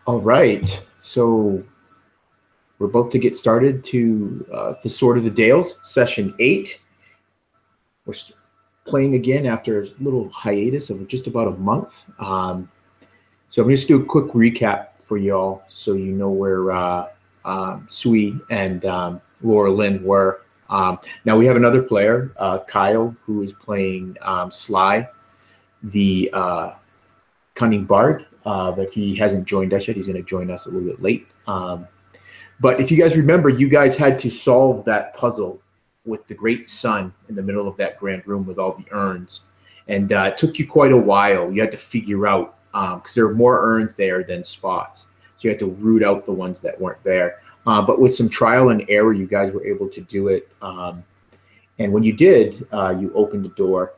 All right, so we're about to get started to the Sword of the Dales, session 8. We're playing again after a little hiatus of just about a month. So I'm going to do a quick recap for y'all so you know where Sui and Loralynn were. Now we have another player, Kyle, who is playing Sly, the cunning bard, but he hasn't joined us yet. He's going to join us a little bit late. But if you guys remember, you guys had to solve that puzzle with the great sun in the middle of that grand room with all the urns. And it took you quite a while. You had to figure out, because there were more urns there than spots. So you had to root out the ones that weren't there. But with some trial and error, you guys were able to do it. And when you did, you opened the door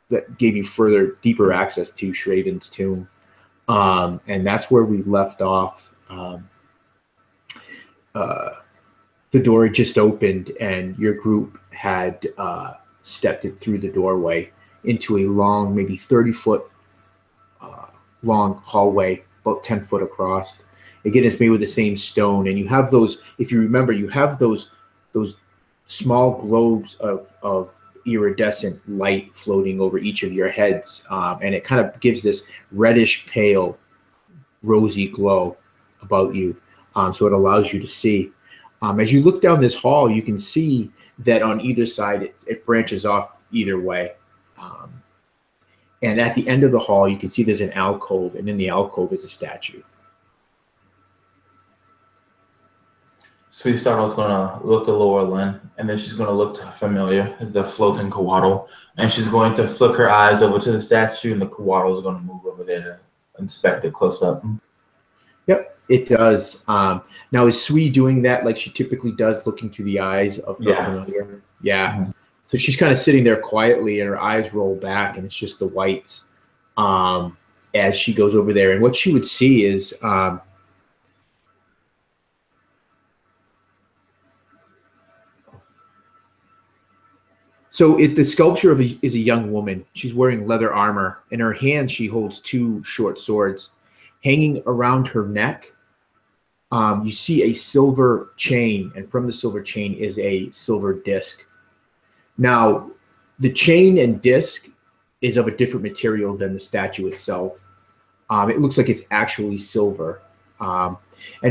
that gave you further, deeper access to Shraevyn's tomb. And that's where we left off. The door had just opened, and your group had stepped it through the doorway into a long, maybe 30-foot long hallway, about 10 foot across. Again, it's made with the same stone, and you have those. If you remember, you have those small globes of iridescent light floating over each of your heads, and it kind of gives this reddish pale, rosy glow about you. So it allows you to see. As you look down this hall, you can see that on either side, it branches off either way. And at the end of the hall, you can see there's an alcove, and in the alcove is a statue. Sweet Startle's going to look at Loralynn, and then she's going to look to familiar, the floating coatl, and she's going to flick her eyes over to the statue, and the coatl is going to move over there to inspect it close up. Yep, it does. Now, is Sui doing that like she typically does, looking through the eyes of her familiar? Yeah. Mm-hmm. So she's kind of sitting there quietly, and her eyes roll back, and it's just the whites as she goes over there. And what she would see is the sculpture is a young woman. She's wearing leather armor. In her hand, she holds two short swords. Hanging around her neck, you see a silver chain, and from the silver chain is a silver disc. Now, the chain and disc is of a different material than the statue itself. It looks like it's actually silver. And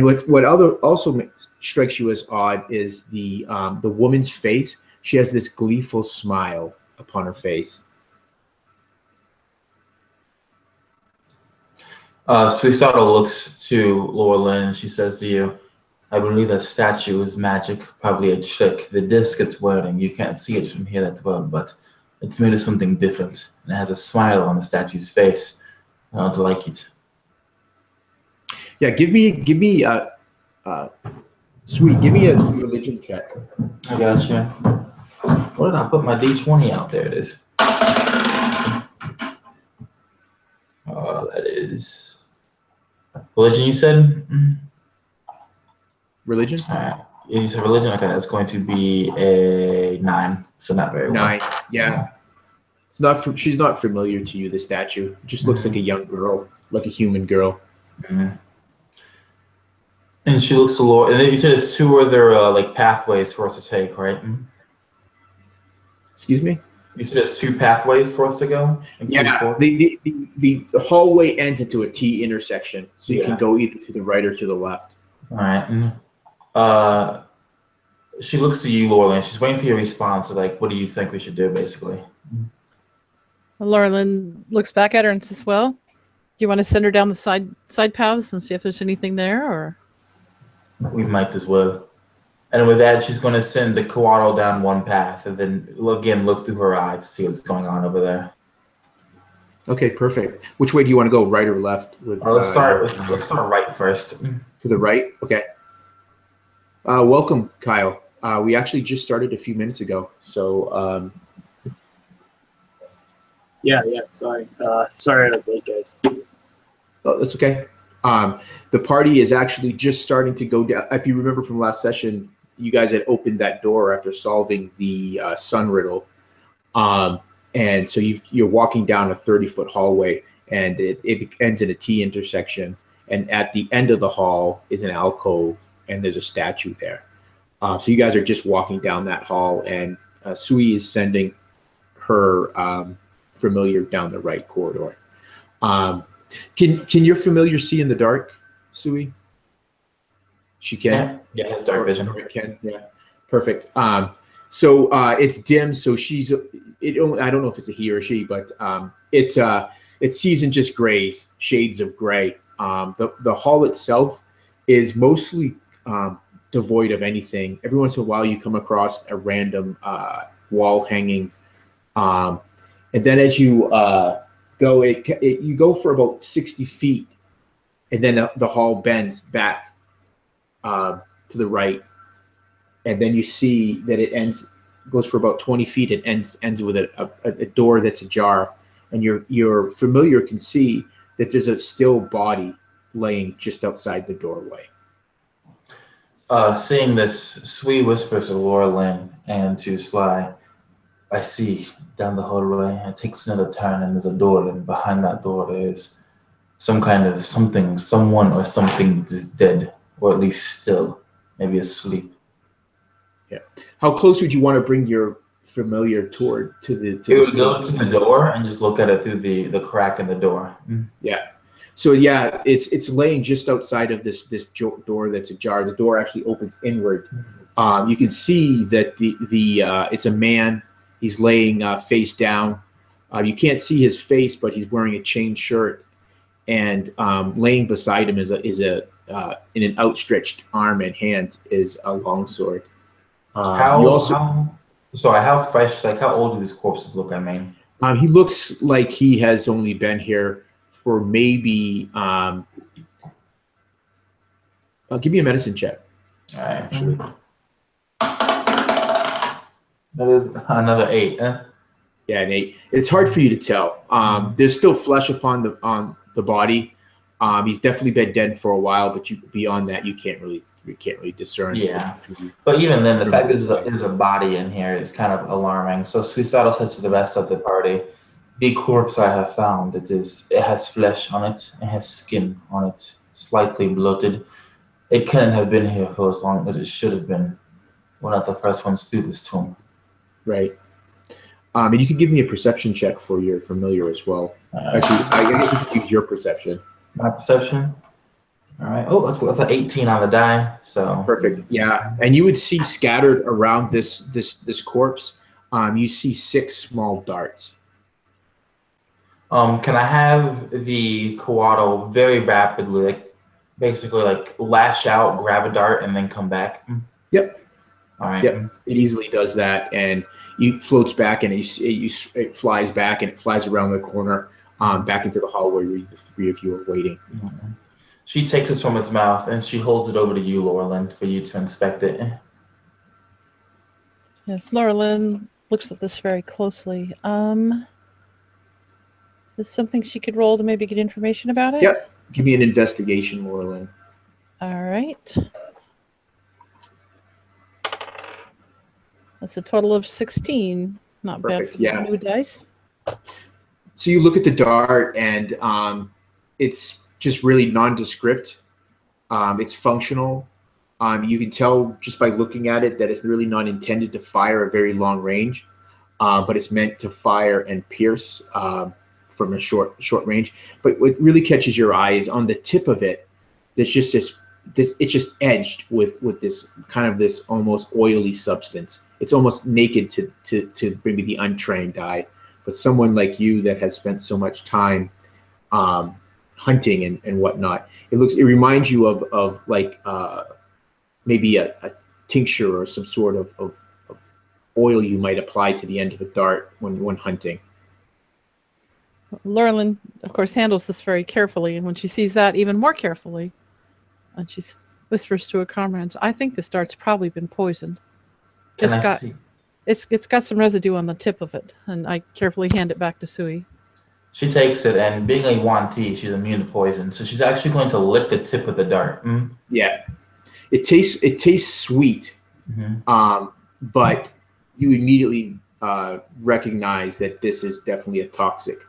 what also strikes you as odd is the woman's face. She has this gleeful smile upon her face. Sweet Startle looks to Loralynn, and she says to you, I believe that statue is magic, probably a trick. The disc it's wearing, you can't see it from here that well, but it's made of something different, and it has a smile on the statue's face. I don't like it. Yeah, give me Sweet, give me a religion check. I got you. What did I put my D20 out? There it is. That is religion, you said? Religion? All right. You said religion? Okay, that's going to be a 9, so not very well. 9, yeah. It's not. She's not familiar to you, the statue. It just looks like a young girl, like a human girl. Mm-hmm. And she looks to Lord, and then you said there's 2 other like pathways for us to take, right? Excuse me? You said there's 2 pathways for us to go? Yeah, the hallway ends into a T intersection, so you can go either to the right or to the left. All right. She looks to you, Loralynn. She's waiting for your response. Like, what do you think we should do, basically? Loralynn looks back at her and says, well, do you want to send her down the side paths and see if there's anything there, or? We might as well. And with that, she's going to send the coatl down one path, and then again look through her eyes to see what's going on over there. Okay, perfect. Which way do you want to go, right or left? Let's start right first. To the right? Okay. Welcome, Kyle. We actually just started a few minutes ago, so. Yeah. Sorry. Sorry I was late, guys. Oh, that's okay. The party is actually just starting to go down. If you remember from last session, you guys had opened that door after solving the sun riddle. And so you're walking down a 30-foot hallway, and it ends in a T intersection. and at the end of the hall is an alcove, and there's a statue there. So you guys are just walking down that hall, and Sui is sending her familiar down the right corridor. Can your familiar see in the dark, Sui? She can. Yeah, it has dark vision. Can. Yeah, perfect. So it's dim. So she's. I don't know if it's a he or she, but it sees in just grays, shades of gray. The hall itself is mostly devoid of anything. Every once in a while, you come across a random wall hanging, and then as you go, you go for about 60 feet, and then the hall bends back to the right, and then you see that it goes for about 20 feet. It ends with a door that's ajar, and your familiar can see that there's a still body laying just outside the doorway. Seeing this, Sui whispers to Loralynn and to Sly, "I see down the hallway. It takes another turn, and there's a door, and behind that door there's some kind of something, someone or something is dead, or at least still, maybe asleep." Yeah. How close would you want to bring your familiar to the? It would go to the door and just look at it through the crack in the door. Yeah. So yeah, it's laying just outside of this door that's ajar. The door actually opens inward. You can see that it's a man. He's laying face down. You can't see his face, but he's wearing a chain shirt, and laying beside him is in an outstretched arm and hand is a longsword. How fresh? Like, how old do these corpses look? I mean, he looks like he has only been here for maybe. Give me a medicine check. All right, actually, that is another 8. Yeah, an 8. It's hard for you to tell. There's still flesh on the body. He's definitely been dead for a while, but beyond that, you can't really discern. Yeah, but even then, the fact that there's a body in here is kind of alarming. So Suicidal says to the rest of the party, "The corpse I have found, it has flesh on it, it has skin on it, slightly bloated. It couldn't have been here for as long as it should have been. We're not the first ones through this tomb." Right. And you can give me a perception check for your familiar as well. Actually, I guess you could use your perception. My perception. All right. Oh, that's an 18 on the die. So perfect. Yeah, and you would see scattered around this corpse. You see 6 small darts. Can I have the Kawato very rapidly, basically lash out, grab a dart, and then come back? Yep. All right. Yep. It easily does that, and it floats back, and it flies back, and it flies around the corner, back into the hallway where the 3 of you are waiting. Mm-hmm. She takes it from its mouth, and she holds it over to you, Loralynn, for you to inspect it. Yes, Loralynn looks at this very closely. Is something she could roll to maybe get information about it? Yep. Give me an investigation, Loralynn. All right. That's a total of 16. Not perfect. Bad for Yeah. New dice. So you look at the dart, and it's just really nondescript. It's functional. You can tell just by looking at it that it's really not intended to fire a very long range, but it's meant to fire and pierce from a short range. But what really catches your eye is on the tip of it. There's just it's just edged with this kind of this almost oily substance. It's almost naked to maybe the untrained eye, but someone like you that has spent so much time hunting and whatnot, it reminds you of like maybe a tincture or some sort of oil you might apply to the end of a dart when hunting. Loralynn, of course, handles this very carefully, and when she sees that, even more carefully, and she whispers to her comrades, "I think this dart's probably been poisoned. It's got some residue on the tip of it," and I carefully hand it back to Sui. She takes it, and being a Yuan-Ti, she's immune to poison, so she's actually going to lick the tip of the dart. Yeah, it tastes sweet, but you immediately recognize that this is definitely a toxic.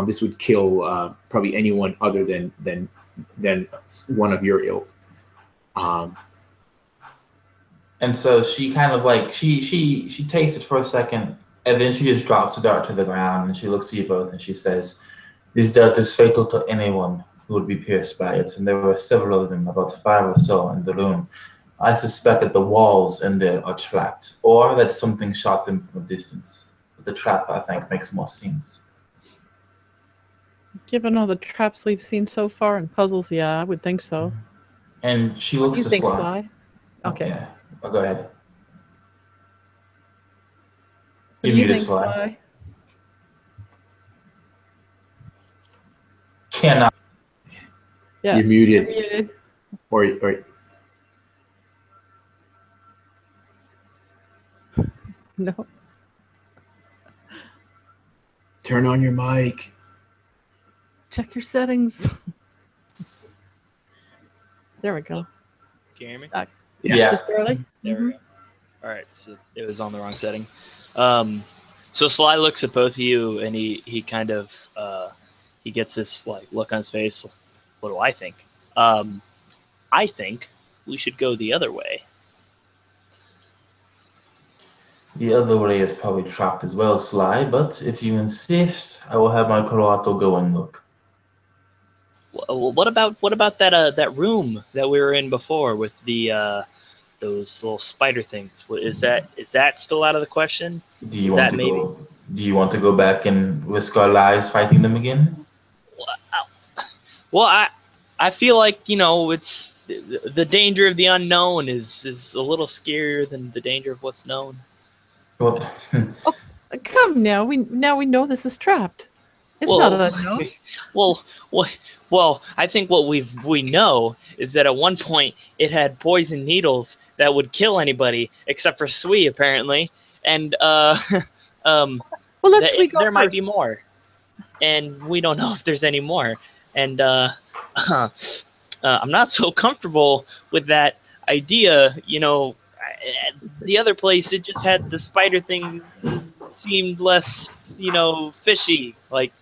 This would kill probably anyone other than one of your ilk. And so she kind of like she takes it for a second, and then she just drops the dart to the ground, and she looks at you both, and she says, "This dart is fatal to anyone who would be pierced by it, and there were several of them, about 5 or so in the room. I suspect that the walls in there are trapped, or that something shot them from a distance. But the trap, I think, makes more sense." Given all the traps we've seen so far and puzzles, yeah, I would think so. And she What looks do you to think, Sly. Sly? Okay. Yeah. Oh, go ahead. What do you think, Sly? Cannot. Yeah. You're muted. You're muted. Or No. turn on your mic. Check your settings. There we go. Can you hear me? Yeah. Just barely. There we go. All right, so it was on the wrong setting. So Sly looks at both of you, and he kind of he gets this like look on his face. What do I think? I think we should go the other way. The other way is probably trapped as well, Sly, but if you insist, I will have my Karato go and look. Well, what about that room that we were in before with the those little spider things? Is that still out of the question? Do you want to go back and risk our lives fighting them again? Well, I feel like, it's the danger of the unknown is a little scarier than the danger of what's known. Well, Come now. We know this is trapped. It's not unknown. Well, I think what we know is that at one point it had poison needles that would kill anybody except for Sui, apparently, and Well, let's we go there first. might be more, and we don't know if there's any more, and I'm not so comfortable with that idea. The other place, it just had the spider things seemed less, fishy. Like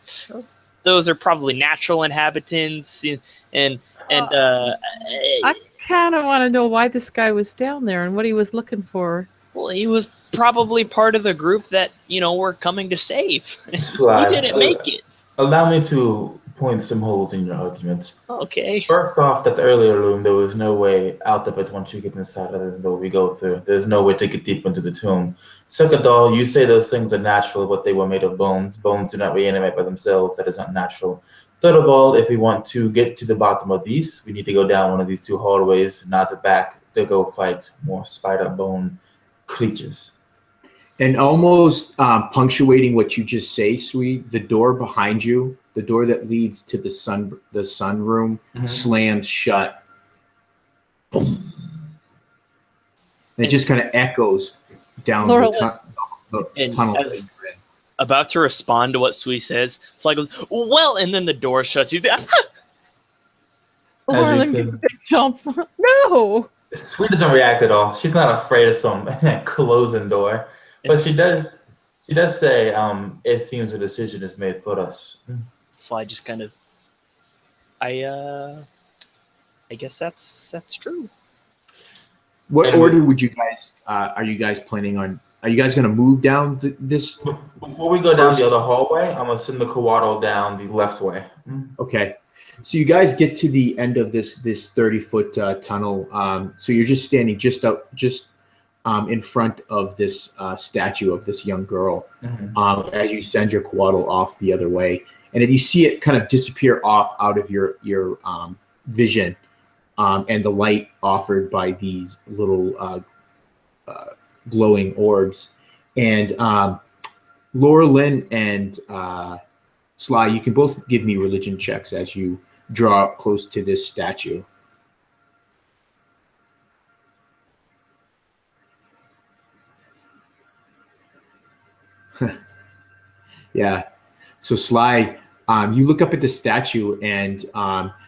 those are probably natural inhabitants, and I kind of want to know why this guy was down there and what he was looking for. well, he was probably part of the group that we're coming to save. Sly, He didn't make it. Allow me to point some holes in your argument. Okay. First off, that earlier room, there was no way out of it once you get inside other than the way we go through. There's no way to get deep into the tomb. Second of all, you say those things are natural, but they were made of bones. Bones do not reanimate by themselves. That is not natural. Third of all, if we want to get to the bottom of these, we need to go down one of these 2 hallways, not back to go fight more spider bone creatures. And almost punctuating what you just say, Sweet, the door behind you, the door that leads to the sun room, slams shut. And it just kind of echoes down the tunnel. As about to respond to what Sui says, Sly goes, "Well," and then the door shuts. Loralynn gets a big jump. No. Sweet doesn't react at all. She's not afraid of some closing door. But she does say, it seems a decision is made for us. Sly just kind of, I guess that's true. What order would you guys, are you guys planning on, are you guys going to move down this? Before we go down the other hallway, I'm going to send the Kawato down the left way. Okay. So you guys get to the end of this 30-foot tunnel. So you're just standing just in front of this statue of this young girl as you send your Kawato off the other way. And if you see it kind of disappear off out of your vision and the light offered by these little glowing orbs. And Loralynn and Sly, you can both give me religion checks as you draw up close to this statue. Yeah. So Sly, you look up at the statue, and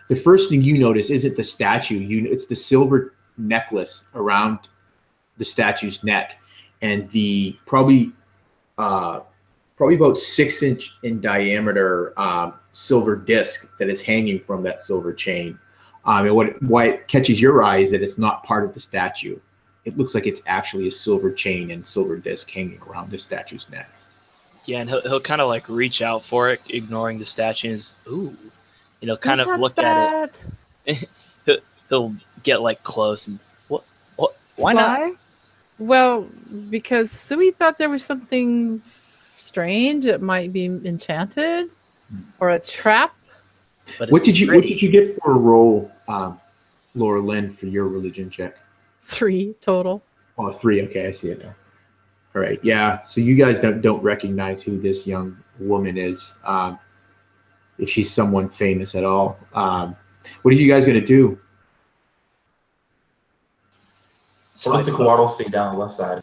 the first thing you notice isn't the statue. It's the silver necklace around the statue's neck, and the probably probably about 6-inch in diameter silver disc that is hanging from that silver chain. And why it catches your eye is that it's not part of the statue. It looks like it's actually a silver chain and silver disc hanging around the statue's neck. Yeah, and he'll kind of like reach out for it, ignoring the statue. And is, ooh, kind Don't of touch look that. at it. He'll get like close and what? Why not? Sly? Well, because Sui thought there was something strange. It might be enchanted or a trap. But What it's did you get for a roll, Loralynn, for your religion check? 3 total. Oh, 3. Okay, I see it now. All right, yeah. So you guys don't recognize who this young woman is, if she's someone famous at all. What are you guys gonna do? So what's the coordinate see down the left side?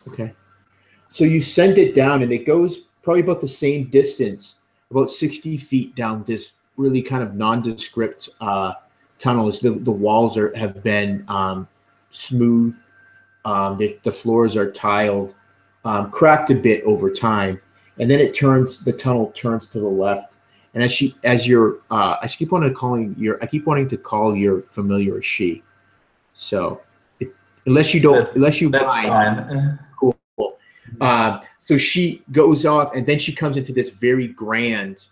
Okay. So you send it down, and it goes probably about the same distance, about 60 feet down this really kind of nondescript tunnel. The walls have been smooth. The floors are tiled, cracked a bit over time, and then the tunnel turns to the left. And I keep wanting to call your familiar a she. So unless you that's mind. fine. Cool. So she goes off, and then she comes into this very grand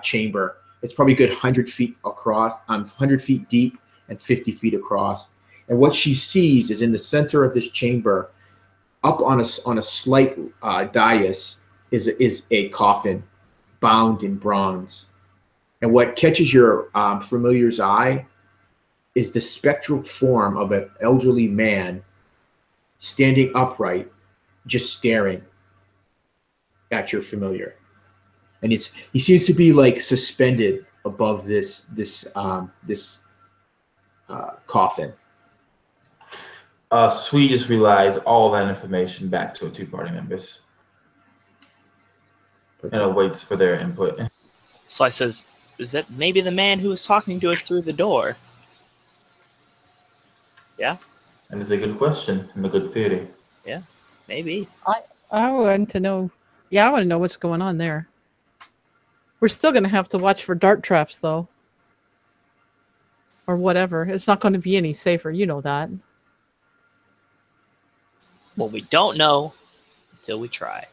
chamber. It's probably a good 100 feet across, 100 feet deep and 50 feet across. And what she sees is in the center of this chamber, up on a slight dais, is a coffin bound in bronze. And what catches your familiar's eye is the spectral form of an elderly man standing upright, just staring at your familiar. And he seems to be like suspended above this coffin. Sui just relies all that information back to her 2 party members. And awaits for their input. Sly says, "Is that maybe the man who was talking to us through the door?" Yeah. And it's a good question and a good theory. Yeah, maybe. I want to know. Yeah, I want to know what's going on there. We're still going to have to watch for dart traps, though. Or whatever. It's not going to be any safer. You know that. Well, we don't know until we try.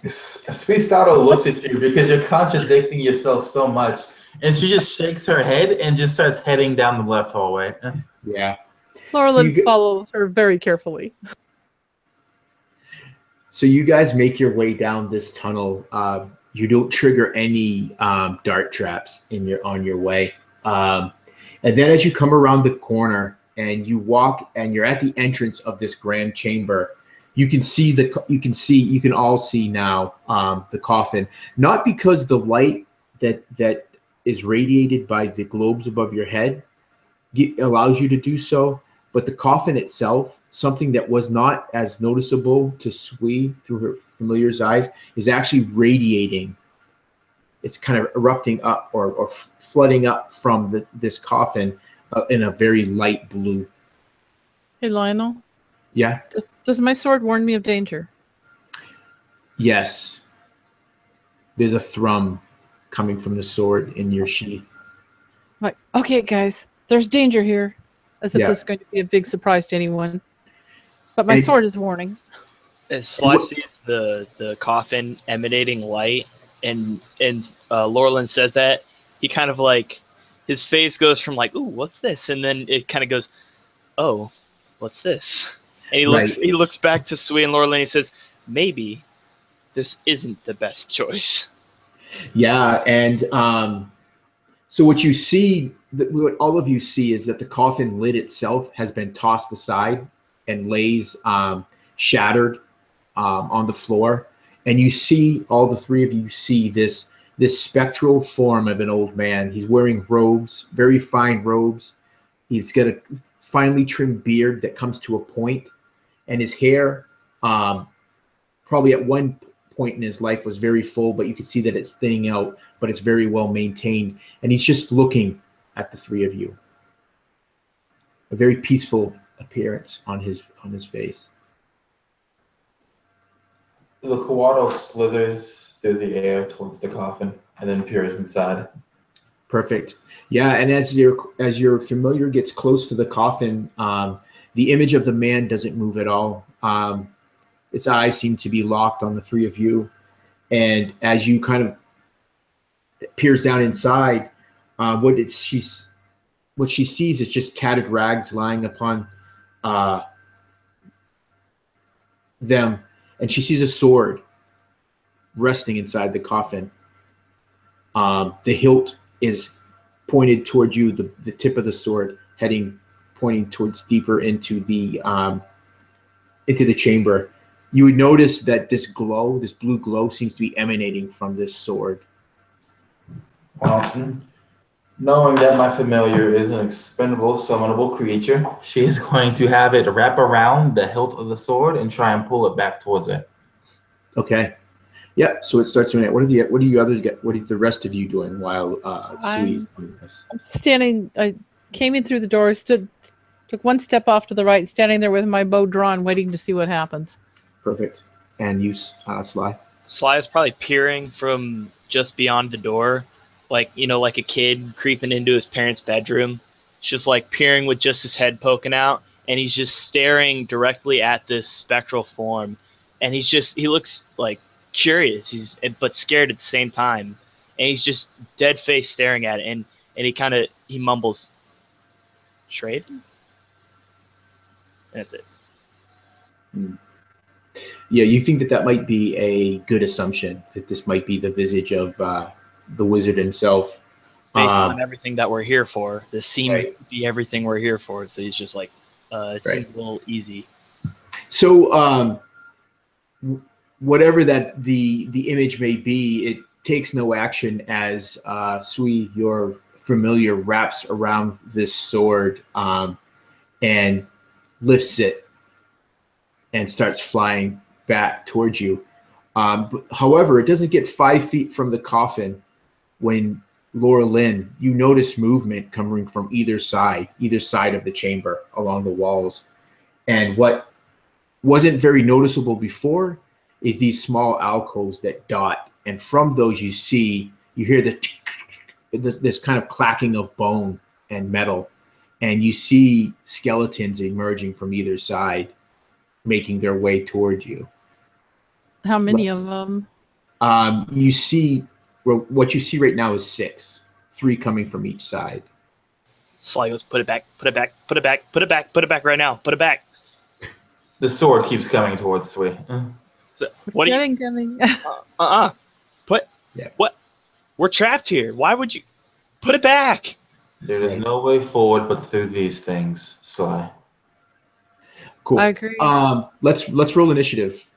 Sweet Sato looks at you because you're contradicting yourself so much. And she just shakes her head and just starts heading down the left hallway. Yeah. Loralynn follows her very carefully. So you guys make your way down this tunnel. You don't trigger any dart traps on your way. And then as you come around the corner and you walk and you're at the entrance of this grand chamber, you can all see now the coffin. Not because the light that is radiated by the globes above your head allows you to do so, but the coffin itself, something that was not as noticeable to Sui through her familiar's eyes, is actually radiating. It's kind of erupting up or flooding up from this coffin in a very light blue. Hey, Lionel. Yeah? Does my sword warn me of danger? Yes. There's a thrum coming from the sword in your sheath. Like, okay, guys, there's danger here. As if Yeah. this is going to be a big surprise to anyone. But my sword is warning. As Sly sees the coffin emanating light, and Loralynn says that, he kind of like, his face goes from like, ooh, what's this? And then it kind of goes, oh, what's this? And he looks back to Sui and Loralynn, he says, maybe this isn't the best choice. Yeah, and so what you see, what all of you see, is that the coffin lid itself has been tossed aside and lays shattered on the floor. And you see, all the 3 of you see this spectral form of an old man. He's wearing robes, very fine robes. He's got a finely trimmed beard that comes to a point, and his hair, probably at one point in his life, was very full, but you can see that it's thinning out, but it's very well maintained. And he's just looking at the 3 of you. A very peaceful appearance on his face. The koala slithers through the air towards the coffin and then peers inside. Perfect. Yeah, and as your familiar gets close to the coffin, the image of the man doesn't move at all. Its eyes seem to be locked on the three of you, and as you kind of peers down inside, what she sees is just tattered rags lying upon them, and she sees a sword resting inside the coffin. The hilt is pointed towards you, the tip of the sword pointing towards deeper into the chamber. You would notice that this blue glow, seems to be emanating from this sword. Well, knowing that my familiar is an expendable, summonable creature, she is going to have it wrap around the hilt of the sword and try and pull it back towards her. Okay. Yeah, so it starts doing it. What are the rest of you doing while Sui is doing this? I'm standing. I came in through the door, took one step off to the right, standing there with my bow drawn, waiting to see what happens. Perfect. And you, Sly? Sly is probably peering from just beyond the door, like a kid creeping into his parents' bedroom. It's just like peering with just his head poking out, and he's just staring directly at this spectral form, and he looks like curious, but scared at the same time, and he's just dead face staring at it, and he mumbles, "Shraevyn?" And that's it. Yeah, you think that might be a good assumption, that this might be the visage of the wizard himself. Based on everything that we're here for, this seems right. to be everything we're here for. So he's just like, it seems a little easy. So whatever that the image may be, it takes no action as Sui, your familiar, wraps around this sword and lifts it and starts flying back towards you. However, it doesn't get 5 feet from the coffin when Loralynn, you notice movement coming from either side of the chamber along the walls. And what wasn't very noticeable before is these small alcoves that dot. And from those you hear this kind of clacking of bone and metal. And you see skeletons emerging from either side, making their way towards you. How many of them? You see, what you see right now is 6, 3 coming from each side. Sly goes, put it back, put it back, put it back, put it back, put it back right now, put it back. The sword keeps coming towards Sui. So, what are you coming? What? We're trapped here. Why would you put it back? There is no way forward but through these things, Sly. Cool. I agree. Let's roll initiative.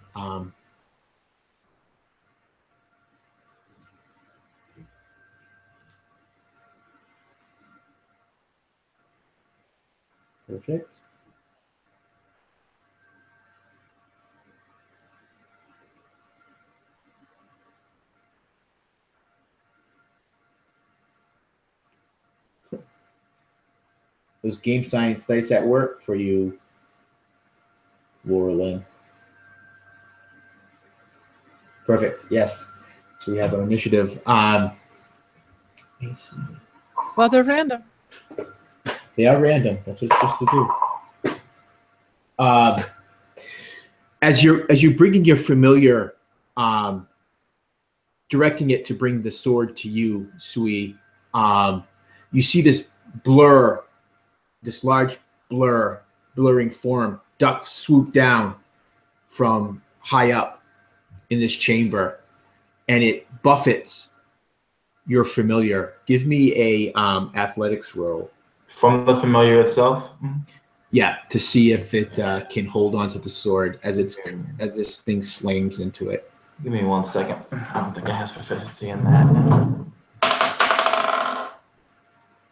Perfect. Those game science dice at work for you, Loralynn. Perfect. Yes. So we have an initiative. Well, they're random. They are random. That's what it's supposed to do. As you're bringing your familiar, directing it to bring the sword to you, Sui, you see this blur, this large blurring form, swoop down from high up in this chamber, and it buffets your familiar. Give me a athletics roll. From the familiar itself? Yeah, to see if it can hold onto the sword as this thing slams into it. Give me 1 second. I don't think I have proficiency in that.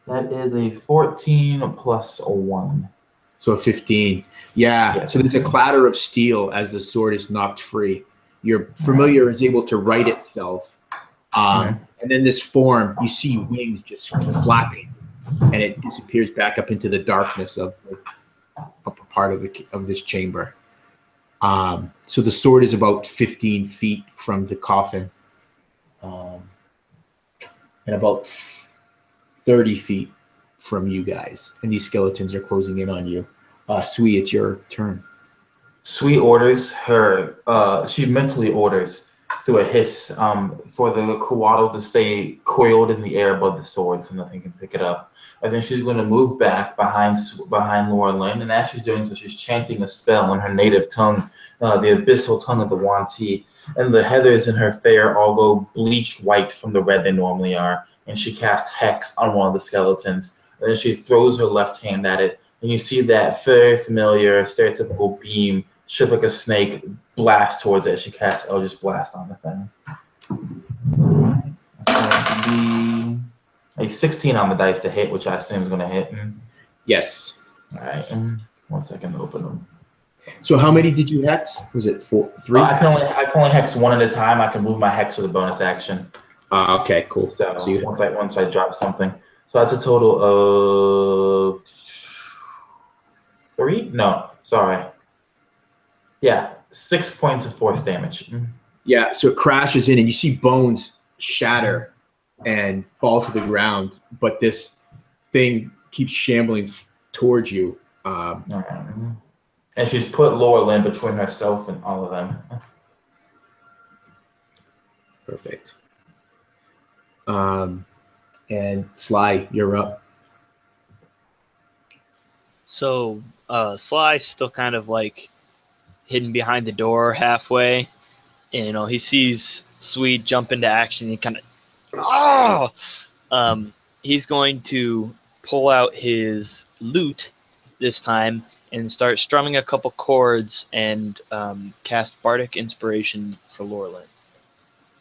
That is a 14 plus a 1. So a 15. Yeah. So there's a clatter of steel as the sword is knocked free. Your familiar is able to right itself. And then this form, you see wings just flapping, and it disappears back up into the darkness of the upper part of this chamber. So the sword is about 15 feet from the coffin, and about 30 feet from you guys. And these skeletons are closing in on you. Sui, it's your turn. Sui orders her, she mentally orders through a hiss for the Kawaddle to stay coiled in the air above the sword so nothing can pick it up. And then she's going to move back behind Loralynn, and as she's doing so, she's chanting a spell in her native tongue, the abyssal tongue of the Wanti. And the heathers in her fair all go bleached white from the red they normally are. And she casts Hex on one of the skeletons. And then she throws her left hand at it. And you see that very familiar, stereotypical beam, shaped like a snake, blast towards it. She casts Eldritch Blast on the thing. That's going to be a 16 on the dice to hit, which I assume is going to hit. Yes. All right. 1 second to open them. So how many did you hex? Was it 4, 3? I can only hex one at a time. I can move my hex with a bonus action. Okay, cool. So once I drop something. So that's a total of 3? No, sorry. Yeah, 6 points of force damage. Yeah, so it crashes in and you see bones shatter and fall to the ground, but this thing keeps shambling towards you. And she's put Loralynn between herself and all of them. Perfect. And Sly, you're up. So Sly's still kind of like hidden behind the door halfway. And, you know, he sees Sui jump into action. He kind of, he's going to pull out his lute this time and start strumming a couple chords and cast Bartek Inspiration for Loralynn.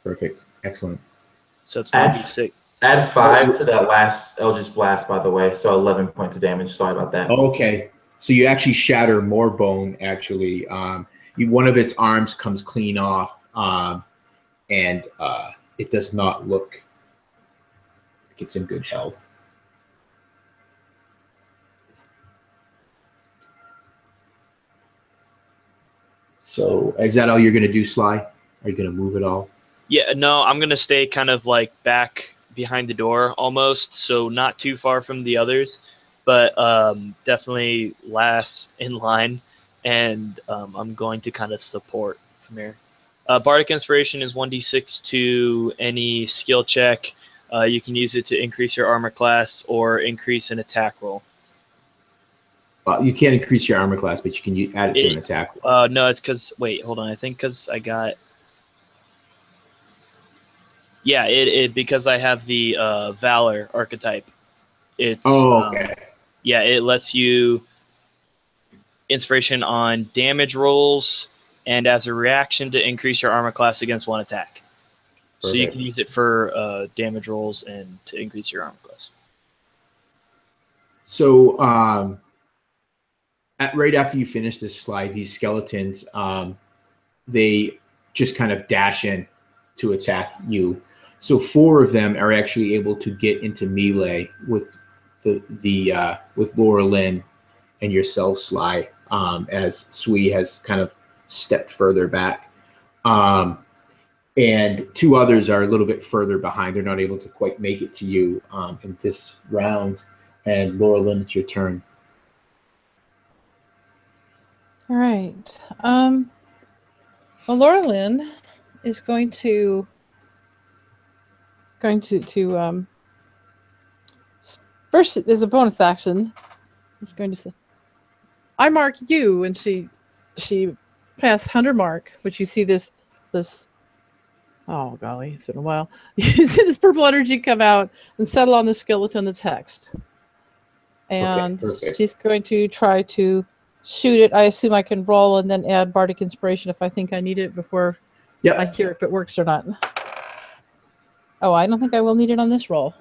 Perfect. Excellent. So it's 1d6. Add 5 to that last Eldritch Blast, by the way. So 11 points of damage. Sorry about that. Okay. So you actually shatter more bone, actually. One of its arms comes clean off, and it does not look like it's in good health. So is that all you're going to do, Sly? Are you going to move it all? Yeah, no, I'm going to stay kind of like back behind the door almost, so not too far from the others, but definitely last in line, and I'm going to kind of support from here. Bardic Inspiration is 1d6 to any skill check. You can use it to increase your armor class or increase an attack roll. You can't increase your armor class, but you can add it to an attack roll. No, it's because, wait, hold on. I think because I got... Yeah, because I have the Valor archetype. It's okay. Yeah, it lets you inspiration on damage rolls and as a reaction to increase your armor class against one attack. Perfect. So you can use it for damage rolls and to increase your armor class. So right after you finish this slide, these skeletons, they just kind of dash in to attack you. So 4 of them are actually able to get into melee with with Loralynn and yourself, Sly, as Sui has kind of stepped further back. And 2 others are a little bit further behind. They're not able to quite make it to you in this round. And Loralynn, it's your turn. All right. Well, Loralynn is going to first, there's a bonus action. It's going to say, I mark you, and she passed 100 mark, which you see this. Oh golly, it's been a while. You see this purple energy come out and settle on the skeleton that's hexed, and she's going to try to shoot it. I assume I can roll and then add Bardic Inspiration if I think I need it before I hear if it works or not. Oh, I don't think I will need it on this roll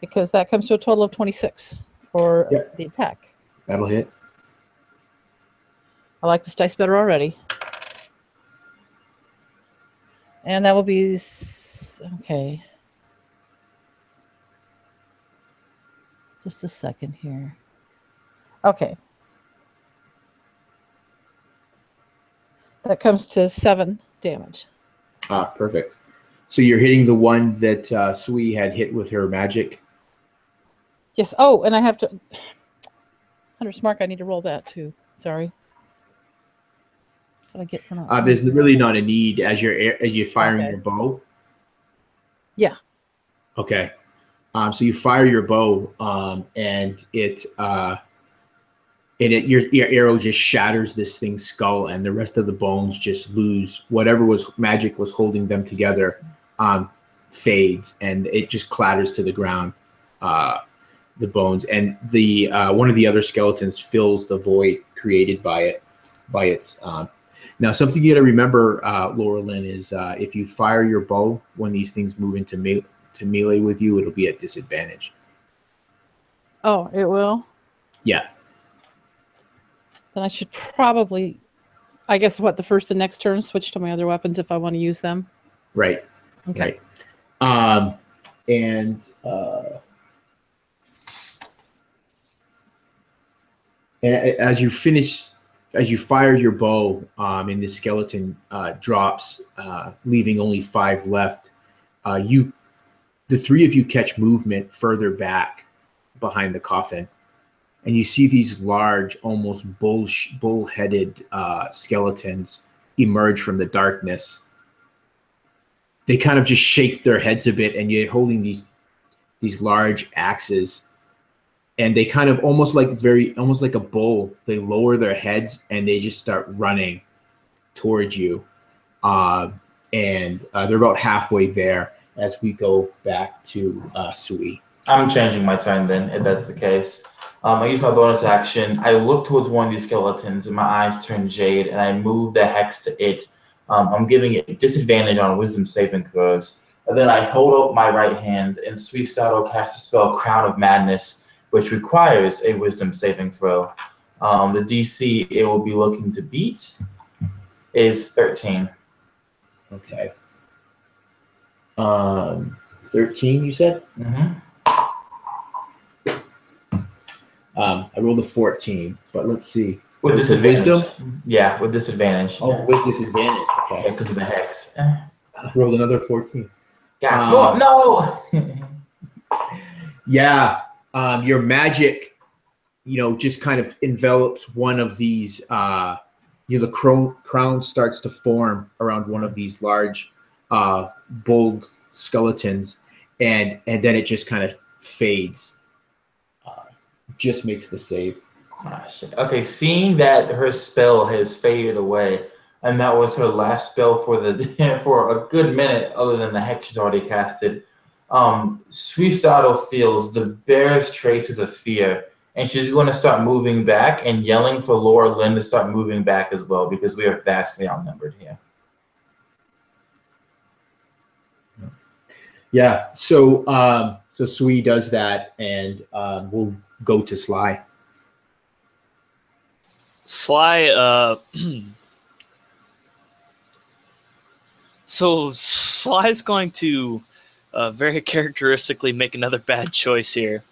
because that comes to a total of 26 for the attack. That'll hit. I like this dice better already. And that will be okay. Just a second here. Okay. That comes to 7 damage. Perfect. So you're hitting the one that Sui had hit with her magic? Yes. Oh, and I have to... Hunter's Mark, I need to roll that too. Sorry. That's what I get for not... There's really not a need as you're firing your bow. Yeah. Okay. So you fire your bow, and your arrow just shatters this thing's skull, and the rest of the bones just lose whatever magic was holding them together. Fades, and it just clatters to the ground. The bones, and the one of the other skeletons fills the void created by its. Now, something you got to remember, Loralynn, is if you fire your bow when these things move into melee with you, it'll be at disadvantage. Oh, it will? Yeah. Then I should probably, I guess, the first and next turn, switch to my other weapons if I want to use them. Right. Okay. Right. And as you fire your bow, and the skeleton drops, leaving only 5 left, the 3 of you catch movement further back behind the coffin, and you see these large, almost bull-headed skeletons emerge from the darkness. They kind of just shake their heads a bit, and you're holding these large axes, and they kind of almost like a bull. They lower their heads and they just start running towards you, and they're about halfway there as we go back to Sui. I'm changing my turn then, if that's the case. I use my bonus action. I look towards one of these skeletons, and my eyes turn jade, and I move the hex to it. I'm giving it disadvantage on wisdom saving throws. And then I hold up my right hand, and Sui Style casts a spell, Crown of Madness, which requires a wisdom saving throw. The DC it will be looking to beat is 13. Okay. 13, you said? Mm-hmm. I rolled a 14, but let's see. With disadvantage. Wisdom? Yeah, with disadvantage. Oh, yeah. With disadvantage. Okay. Yeah, because of the hex. I rolled another 14. No! Yeah. Your magic, just kind of envelops one of these, the crown starts to form around one of these large, bold skeletons, and then it just kind of fades. Just makes the save. Ah, shit. Okay, seeing that her spell has faded away, and that was her last spell for a good minute, other than the hex she's already casted, Sui Style feels the barest traces of fear, and she's going to start moving back and yelling for Loralynn to start moving back as well, because we are vastly outnumbered here. Yeah, so Sui does that, and we'll go to Sly. Sly, so Sly's going to very characteristically make another bad choice here.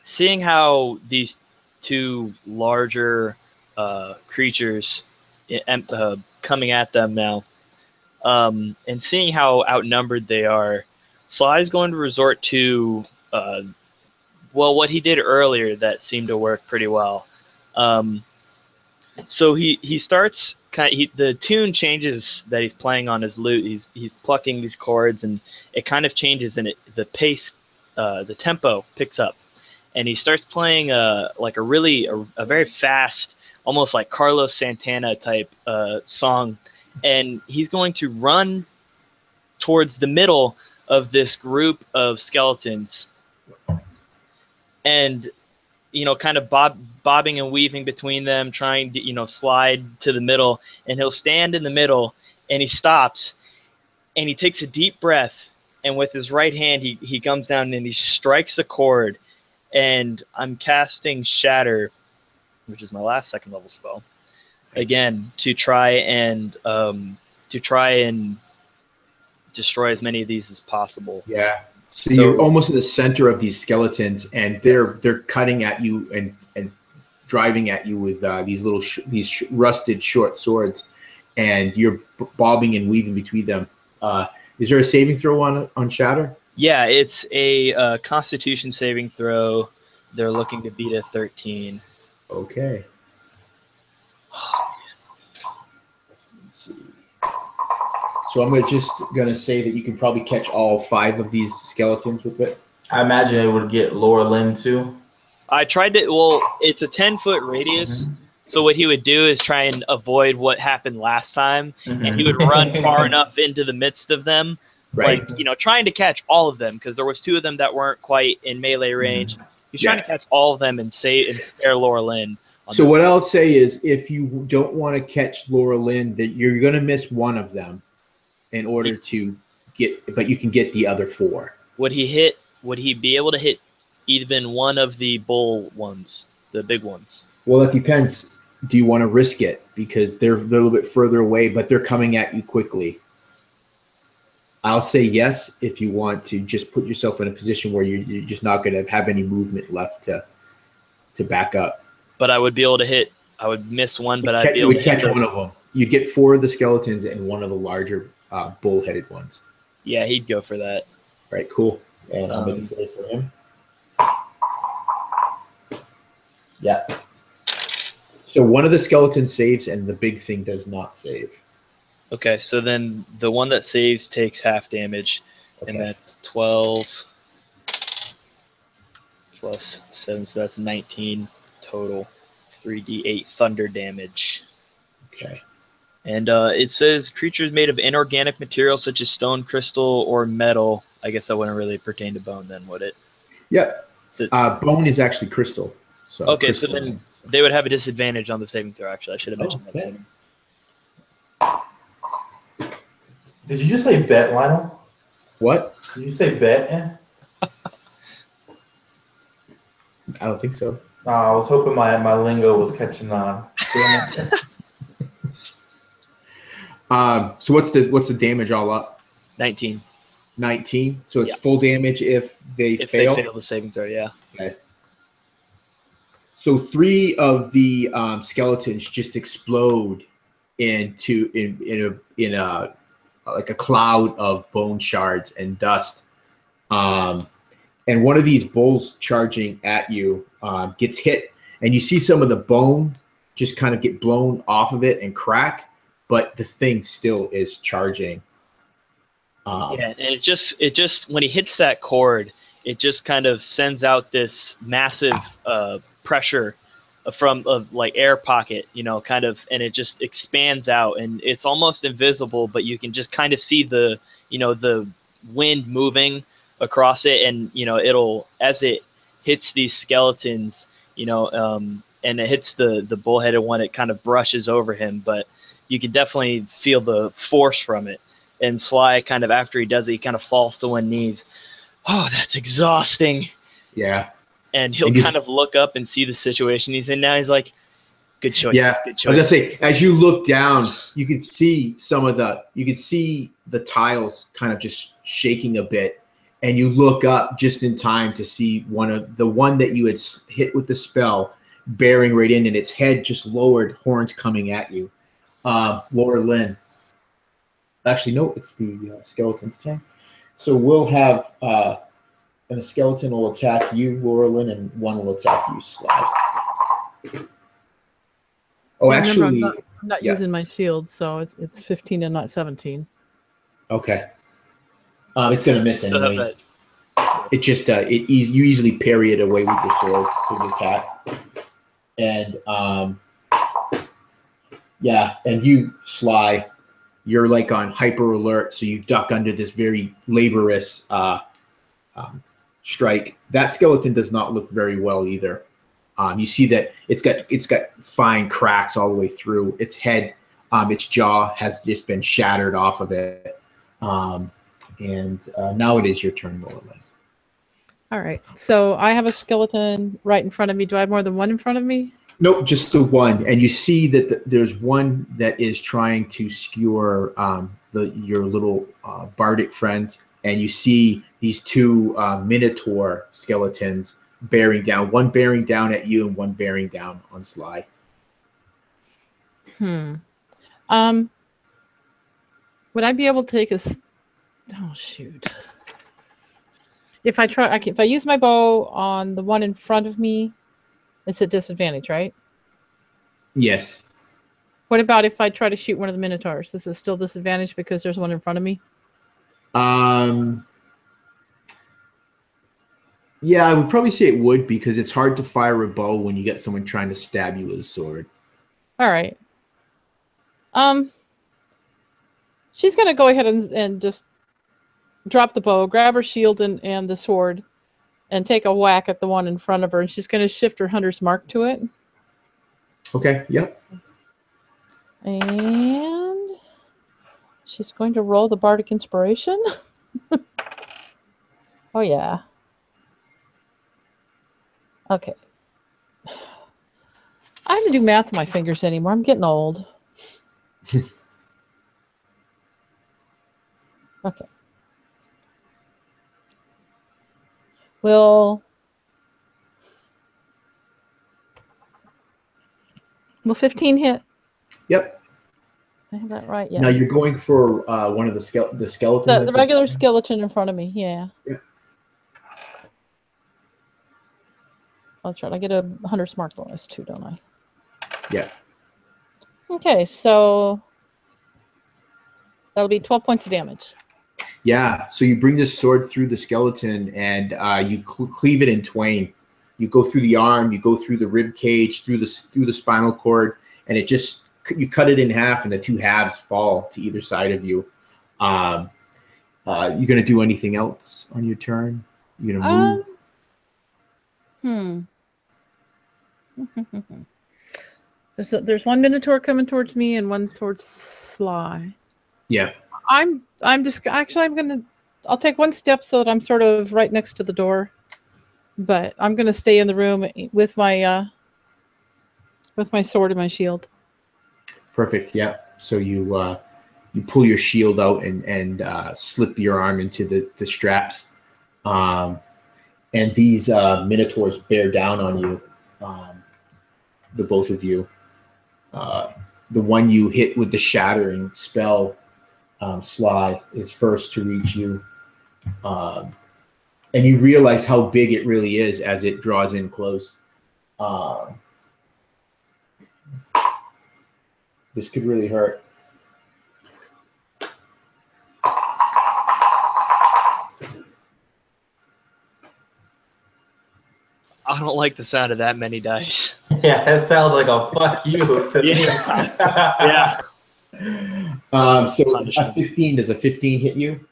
Seeing how these 2 larger creatures coming at them now, and seeing how outnumbered they are, Sly's going to resort to what he did earlier that seemed to work pretty well. So he starts the tune changes that he's playing on his lute. He's plucking these chords, and it kind of changes, and the pace, the tempo picks up, and he starts playing a very fast, almost like Carlos Santana type song, and he's going to run towards the middle of this group of skeletons, and kind of bobbing and weaving between them, trying to slide to the middle, and he'll stand in the middle, and he stops, and he takes a deep breath, and with his right hand he comes down and he strikes a chord, and I'm casting Shatter, which is my last 2nd level spell, again to try and destroy as many of these as possible. Yeah. So you're almost in the center of these skeletons, and they're cutting at you and driving at you with these rusted short swords, and you're bobbing and weaving between them. Is there a saving throw on Shatter? Yeah, it's a Constitution saving throw. They're looking to beat a 13. Okay. Let's see. So I'm just gonna say that you can probably catch all 5 of these skeletons with it. I imagine it would get Loralynn too. I tried to. Well, it's a 10-foot radius. So what he would do is try and avoid what happened last time, and he would run far enough into the midst of them. Right. Like, trying to catch all of them, because there was 2 of them that weren't quite in melee range. He's trying to catch all of them and spare Loralynn. So what I'll say is, if you don't want to catch Loralynn, that you're going to miss one of them in order to get, but you can get the other 4. Would he be able to hit even one of the bull ones, the big ones? Well, it depends. Do you want to risk it? Because they're a little bit further away, but they're coming at you quickly. I'll say yes if you want to just put yourself in a position where you're just not going to have any movement left to back up. But I would be able to hit. I would miss one, but I'd be able to catch hit one of them. You'd get 4 of the skeletons and one of the larger bull-headed ones. Yeah, he'd go for that. Right, cool. And I'm going to say for him. Yeah. So one of the skeletons saves and the big thing does not save. Okay, so then the one that saves takes half damage, and that's 12 plus 7, so that's 19 total, 3d8 thunder damage. Okay. And it says creatures made of inorganic material such as stone, crystal, or metal. I guess that wouldn't really pertain to bone then, would it? Yeah. Bone is actually crystal. So okay, crystal so then they would have a disadvantage on the saving throw, actually. I should have mentioned that sooner. Did you just say bet, Lionel? What? Did you say bet? I don't think so. I was hoping my lingo was catching on. So what's the damage all up? 19. 19. So it's full damage if they fail. If they fail the saving throw, yeah. Okay. So 3 of the skeletons just explode into in a like a cloud of bone shards and dust. And one of these bulls charging at you gets hit, and you see some of the bone just kind of get blown off of it and crack, but the thing still is charging. Yeah, and it just when he hits that cord, it just kind of sends out this massive pressure from like air pocket, kind of, and it just expands out, and it's almost invisible, but you can just kind of see the the wind moving across it, and it'll, as it hits these skeletons, and it hits the bullheaded one, it kind of brushes over him, but you can definitely feel the force from it. And Sly, kind of after he does it, he kind of falls to one knees. Oh, that's exhausting. Yeah. And he'll kind of look up and see the situation he's in now. He's like, good choice. Yeah. Good choice. I was gonna say, as you look down, you can see the tiles kind of just shaking a bit, and you look up just in time to see one that you had hit with the spell bearing right in, and its head just lowered, horns coming at you. Loralynn. Actually, no, it's the skeleton's turn. So we'll have and a skeleton will attack you, Loralynn, and one will attack you, Sly. Oh, yeah, actually, remember, I'm not using my shield, so it's 15 and not 17. Okay. It's going to miss So anyway. It just you easily parry it away with your sword with the attack, and yeah, and you, Sly, you're like on hyper alert, so you duck under this very laborious strike. That skeleton does not look very well either. You see that it's got fine cracks all the way through its head. Its jaw has just been shattered off of it. And now it is your turn, Loralynn. All right. So I have a skeleton right in front of me. Do I have more than one in front of me? Nope, just the one. And you see that there's one that is trying to skewer your little Bartek friend. And you see these 2 Minotaur skeletons bearing down. One bearing down at you and one bearing down on Sly. Would I be able to take a? Oh shoot! If I try, if I use my bow on the one in front of me, it's a disadvantage, right? Yes. What about if I try to shoot one of the minotaurs? Is it still disadvantage because there's one in front of me? Yeah, I would probably say it would because it's hard to fire a bow when you get someone trying to stab you with a sword. All right. She's gonna go ahead and just drop the bow, grab her shield and the sword, and take a whack at the one in front of her. And she's gonna shift her hunter's mark to it. Okay. Yep. And she's going to roll the Bardic Inspiration. Oh yeah. Okay. I have to do math with my fingers anymore. I'm getting old. Okay. Will 15 hit? Yep. I have that right. Yeah. Now you're going for one of the skeleton. The regular skeleton in front of me. Yeah. Yeah. That's right. I get a hunter's mark bonus too, don't I? Yeah. Okay, so that'll be 12 points of damage. Yeah. So you bring this sword through the skeleton and you cleave it in twain. You go through the arm, you go through the rib cage, through the spinal cord, and it just you cut it in half, and the two halves fall to either side of you. You gonna do anything else on your turn? You gonna move? There's one minotaur coming towards me and one towards Sly. Yeah. I'm I'll take one step so that I'm sort of right next to the door, but I'm gonna stay in the room with my sword and my shield. Perfect. Yeah. So you pull your shield out and slip your arm into the straps, and these minotaurs bear down on you, the both of you. The one you hit with the shattering spell, Sly, is first to reach you, and you realize how big it really is as it draws in close. This could really hurt. I don't like the sound of that many dice. Yeah, it sounds like a fuck you to me. Yeah. So a 15, does a 15 hit you?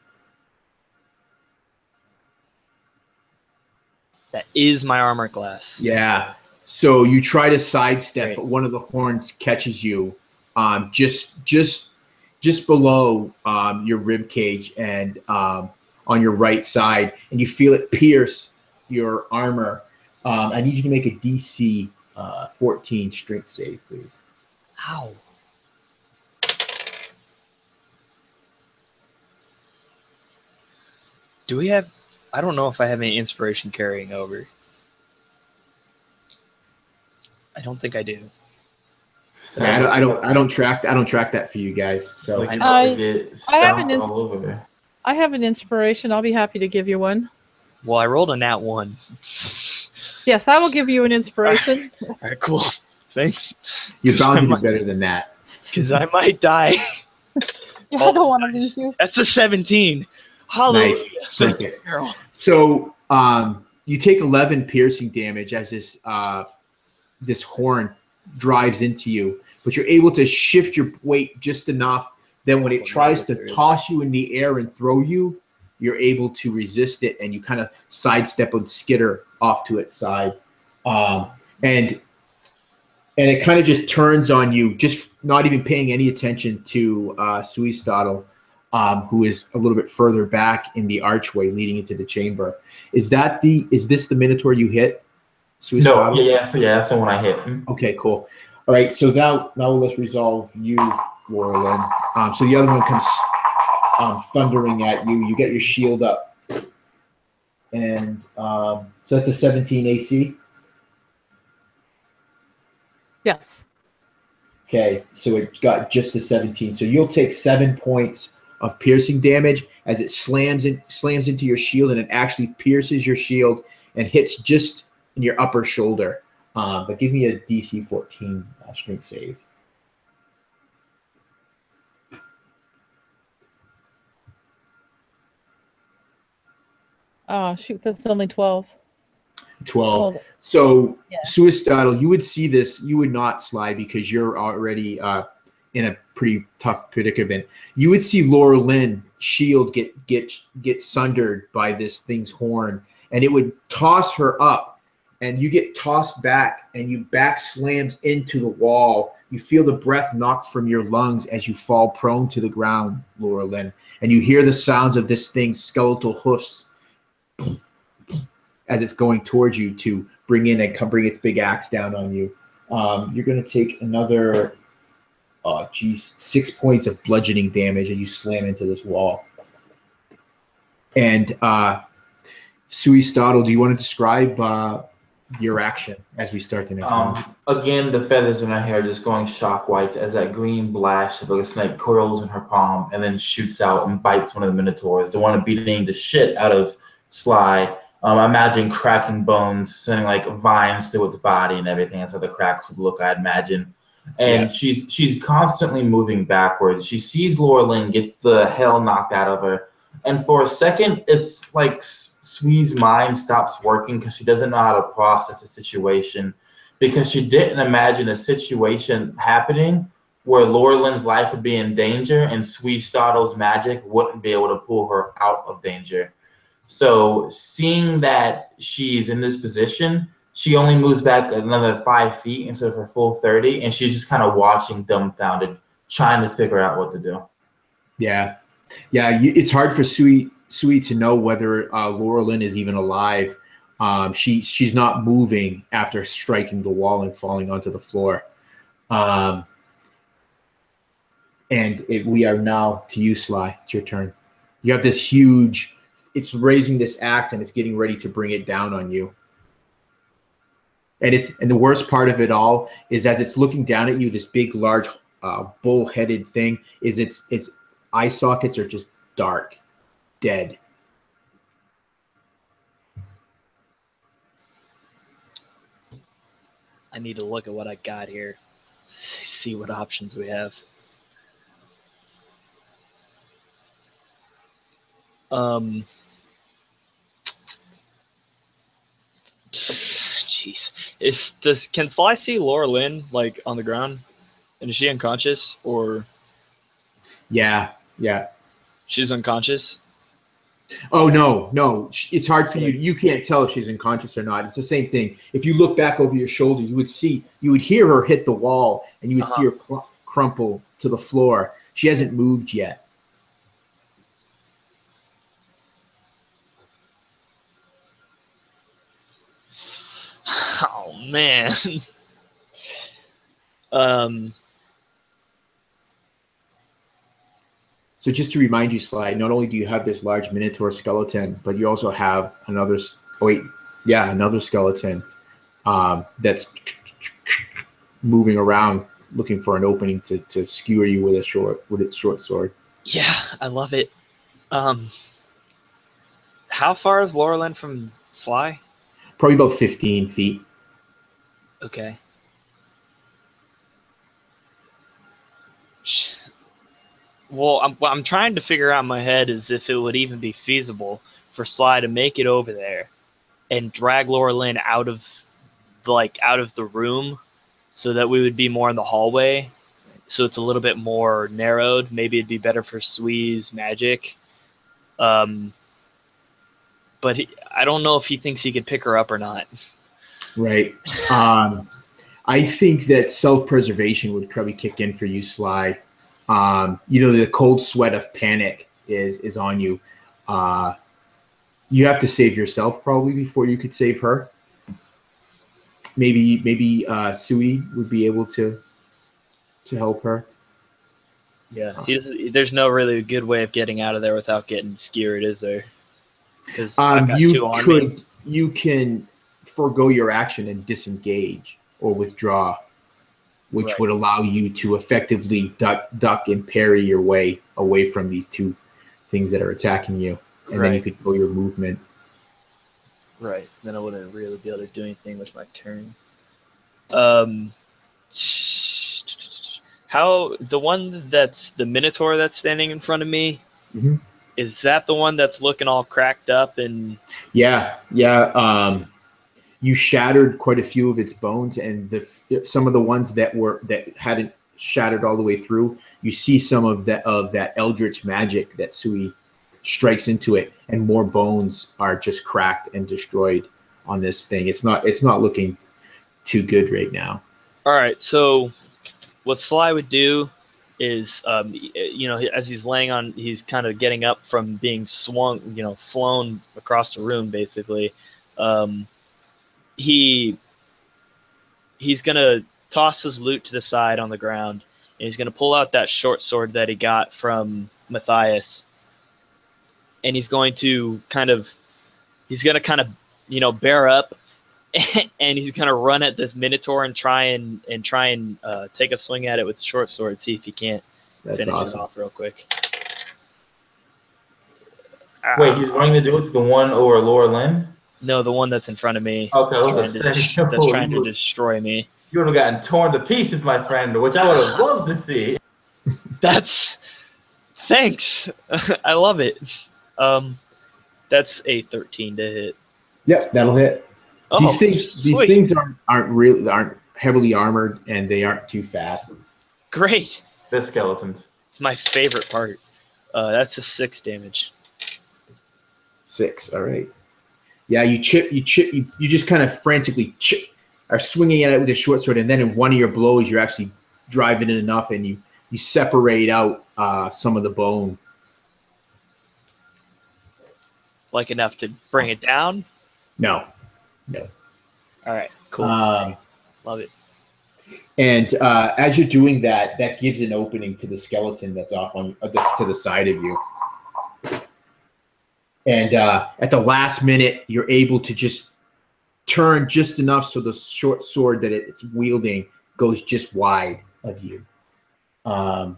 That is my armor class. Yeah. So you try to sidestep, Great. but one of the horns catches you just below your rib cage and on your right side, and you feel it pierce your armor. I need you to make a DC 14 strength save, please. Ow. Do we have... I don't know if I have any inspiration carrying over. I don't think I do. Yeah, I don't track that for you guys. So I have an inspiration. I'll be happy to give you one. Well, I rolled a nat 1. Yes, I will give you an inspiration. All right, cool. Thanks. You're bound to do better than that. Because I might die. Yeah, I don't want to lose you. That's a 17. Hallelujah. Nice. Perfect. So you take 11 piercing damage as this horn drives into you, but you're able to shift your weight just enough. Then when it tries to toss you in the air and throw you, you're able to resist it, and you kind of sidestep and skitter off to its side. And it kind of just turns on you, just not even paying any attention to Suistadel, who is a little bit further back in the archway leading into the chamber. Is this the Minotaur you hit, Suistadel? No, yeah, that's the one I hit. Okay, cool. All right, so now let's resolve you, Loralynn. So the other one comes thundering at you. You get your shield up, And so that's a 17 AC. Yes. Okay, so it got just a 17. So you'll take 7 points of piercing damage as it slams into your shield, and it actually pierces your shield and hits just in your upper shoulder. But give me a DC 14 strength save. Oh shoot, that's only 12. 12. So yeah. Suicidal, you would see this. You would not, Sly, because you're already in a pretty tough predicament. You would see Loralynn shield get sundered by this thing's horn, and it would toss her up, and you get tossed back, and you back slams into the wall. You feel the breath knocked from your lungs as you fall prone to the ground, Loralynn, and you hear the sounds of this thing's skeletal hoofs as it's going towards you to bring its big axe down on you. You're going to take another, 6 points of bludgeoning damage as you slam into this wall. And Suicidal, do you want to describe your action as we start the next round? Again, the feathers in her hair just going shock white as that green blast of a snake curls in her palm and then shoots out and bites one of the minotaurs, the one beating the shit out of Sly. I imagine cracking bones, sending like vines through its body and everything. That's how the cracks would look, I'd imagine. And she's constantly moving backwards. She sees Loralynn get the hell knocked out of her. And for a second, it's like Sui's mind stops working because she doesn't know how to process the situation, because she didn't imagine a situation happening where Loralynn's life would be in danger and Suicidal's magic wouldn't be able to pull her out of danger. So seeing that she's in this position, she only moves back another 5 feet instead of her full 30, and she's just kind of watching dumbfounded, trying to figure out what to do. Yeah. It's hard for Sui to know whether Loralynn is even alive. She's not moving after striking the wall and falling onto the floor. We are now to you, Sly. It's your turn. You have this huge. It's raising this axe and it's getting ready to bring it down on you. And the worst part of it all is as it's looking down at you, this big, large, bull-headed thing is its eye sockets are just dark, dead. I need to look at what I got here, see what options we have. Jeez. Can Sly see Loralynn like on the ground? And is she unconscious or? Yeah. She's unconscious? Oh, no. It's hard for you. You can't tell if she's unconscious or not. It's the same thing. If you look back over your shoulder, you would hear her hit the wall and you would see her crumple to the floor. She hasn't moved yet. Oh, man. So just to remind you, Sly, not only do you have this large minotaur skeleton, but you also have another skeleton that's moving around looking for an opening to skewer you with its short sword. Yeah, I love it. How far is Loralynn from Sly? Probably about 15 feet. Okay. Well, I'm trying to figure out in my head is if it would even be feasible for Sly to make it over there and drag Loralynn out of the room so that we would be more in the hallway. So it's a little bit more narrowed. Maybe it'd be better for Sui's magic. But I don't know if he thinks he could pick her up or not. Right. I think that self-preservation would probably kick in for you, Sly. The cold sweat of panic is on you. You have to save yourself probably before you could save her. Maybe Sui would be able to help her. Yeah, there's no really good way of getting out of there without getting skewered, is there? Because I've got two on me. You can forego your action and disengage or withdraw, which would allow you to effectively duck and parry your way away from these two things that are attacking you. And then you could go your movement. Right. Then I wouldn't really be able to do anything with my turn. How the one that's the Minotaur that's standing in front of me, is that the one that's looking all cracked up? And yeah. You shattered quite a few of its bones, and some of the ones that hadn't shattered all the way through, you see some of that eldritch magic that Sui strikes into it, and more bones are just cracked and destroyed on this thing. It's not looking too good right now. All right, so what Sly would do is, as he's laying on, he's kind of getting up from being flown across the room, basically. He's gonna toss his loot to the side on the ground, and he's gonna pull out that short sword that he got from Matthias, and he's gonna kind of bear up, and he's gonna run at this Minotaur and try and take a swing at it with the short sword, see if he can't finish it off real quick. Wait, he's running to do it to the one over Loralynn? No, the one that's in front of me. Okay, that's trying to destroy me. You would have gotten torn to pieces, my friend, which I would have loved to see. Thanks. I love it. That's a 13 to hit. Yep, that'll hit. These things aren't heavily armored, and they aren't too fast. Great. The skeletons. It's my favorite part. That's a 6 damage. 6. All right. Yeah, you just kind of frantically are swinging at it with a short sword, and then in one of your blows, you're actually driving it enough, and you separate out some of the bone. Like enough to bring it down? No. All right, cool. Love it. And as you're doing that, that gives an opening to the skeleton that's off to the side of you. And at the last minute, you're able to just turn just enough so the short sword that it's wielding goes just wide of you. And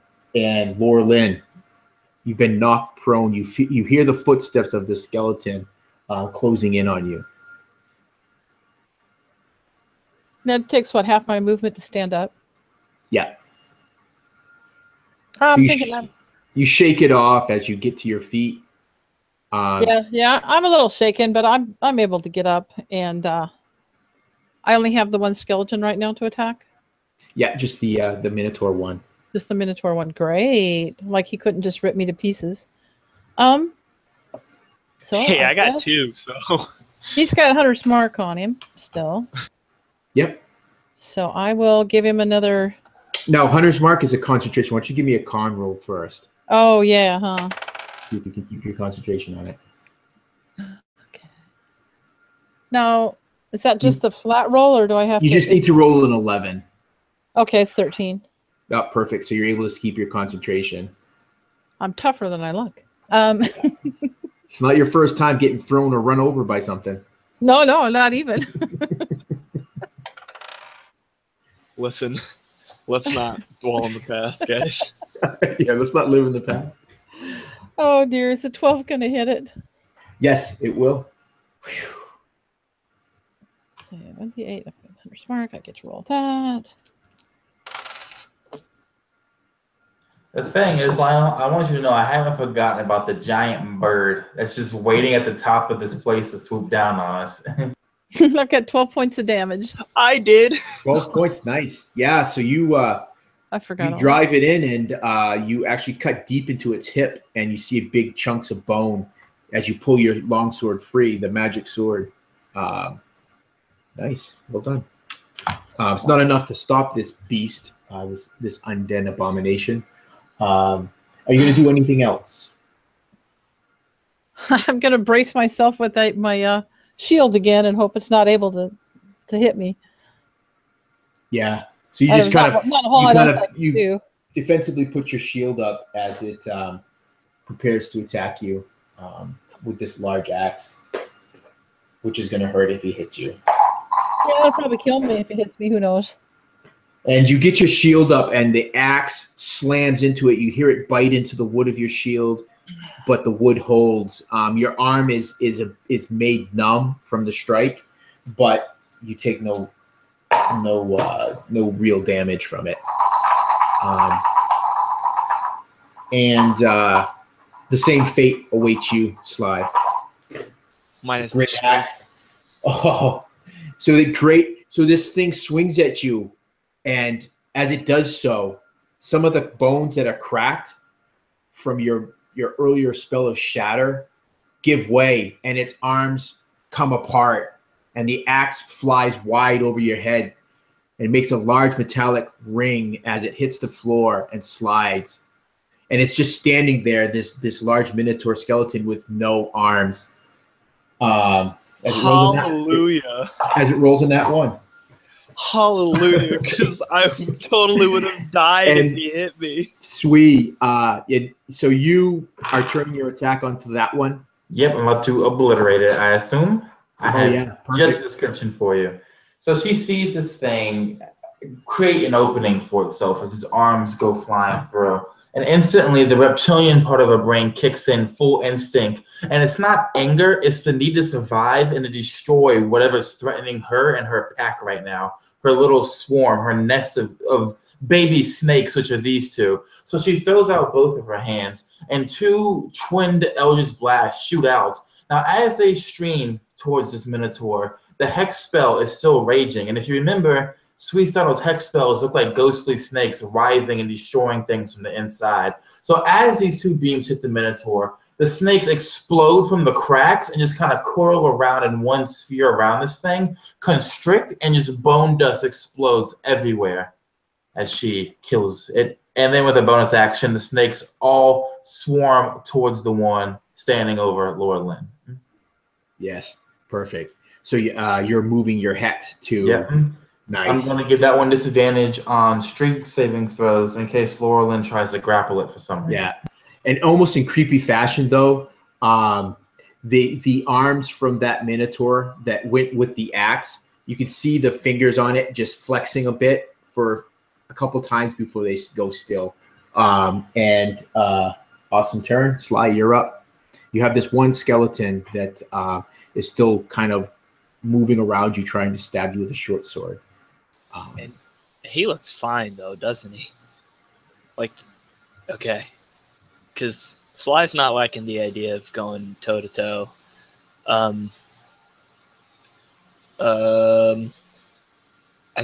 Loralynn, you've been knocked prone. You hear the footsteps of the skeleton closing in on you. That takes half my movement to stand up? Yeah. I'm so thinking you shake it off as you get to your feet. Yeah. I'm a little shaken, but I'm able to get up, and I only have the one skeleton right now to attack. Yeah, just the Minotaur one. Just the Minotaur one. Great. Like he couldn't just rip me to pieces. So hey, I got 2, so he's got Hunter's Mark on him still. Yep. So I will give him another. No, Hunter's Mark is a concentration. Why don't you give me a con roll first? Oh yeah, huh? See if you can keep your concentration on it. Okay. Now, is that just a flat roll, or do I have to? You just need to roll an 11. Okay, it's 13. Oh, perfect. So you're able to keep your concentration. I'm tougher than I look. It's not your first time getting thrown or run over by something. No, not even. Listen, let's not dwell on the past, guys. Yeah, let's not live in the past. Oh dear, is the 12 going to hit it? Yes, it will. 78. I've got Hunter's Mark. I get to roll that. The thing is, Lionel, I want you to know I haven't forgotten about the giant bird that's just waiting at the top of this place to swoop down on us. I've got 12 points of damage. I did. 12 points, nice. Yeah, so I forgot. You drive it in, and you actually cut deep into its hip, and you see big chunks of bone as you pull your longsword free, the magic sword. Nice, well done. It's not enough to stop this beast, this undead abomination. Are you going to do anything else? I'm going to brace myself with my shield again and hope it's not able to hit me. Yeah. So you just kind of defensively put your shield up as it prepares to attack you. with this large axe, which is going to hurt if he hits you. Yeah, that'll probably kill me if it hits me. Who knows? And you get your shield up, and the axe slams into it. You hear it bite into the wood of your shield, but the wood holds. Your arm is made numb from the strike, but you take no real damage from it. And the same fate awaits you, Sly. Minus great axe. Oh, so this thing swings at you, and as it does so, some of the bones that are cracked from your earlier spell of shatter give way, and its arms come apart, and the axe flies wide over your head and makes a large metallic ring as it hits the floor and slides. And it's just standing there, this large minotaur skeleton with no arms. Hallelujah. As it rolls in that one. Hallelujah, because I totally would have died if he hit me. Sweet. So you are turning your attack onto that one? Yep, I'm about to obliterate it, I assume. I have just a description for you. So she sees this thing create an opening for itself as its arms go flying through. And instantly, the reptilian part of her brain kicks in full instinct. And it's not anger, it's the need to survive and to destroy whatever's threatening her and her pack right now. Her little swarm, her nest of baby snakes, which are these two. So she throws out both of her hands, and two twinned Eldritch blasts shoot out. Now, as they stream towards this Minotaur, the Hex spell is still raging. And if you remember, Suicidal's Hex spells look like ghostly snakes writhing and destroying things from the inside. So as these two beams hit the Minotaur, the snakes explode from the cracks and just kind of coil around in one sphere around this thing, constrict, and just bone dust explodes everywhere as she kills it. And then with a bonus action, the snakes all swarm towards the one standing over Loralynn. Yes, perfect. So you're moving your Hex to... Yep. Nice. I'm going to give that one disadvantage on strength saving throws in case Loralynn tries to grapple it for some reason. Yeah, and almost in creepy fashion, though, the arms from that Minotaur that went with the axe, you could see the fingers on it just flexing a bit for a couple times before they go still. Awesome turn. Sly, you're up. You have this one skeleton that is still kind of moving around you, trying to stab you with a short sword. And he looks fine, though, doesn't he? Like, okay. Because Sly's not liking the idea of going toe-to-toe. I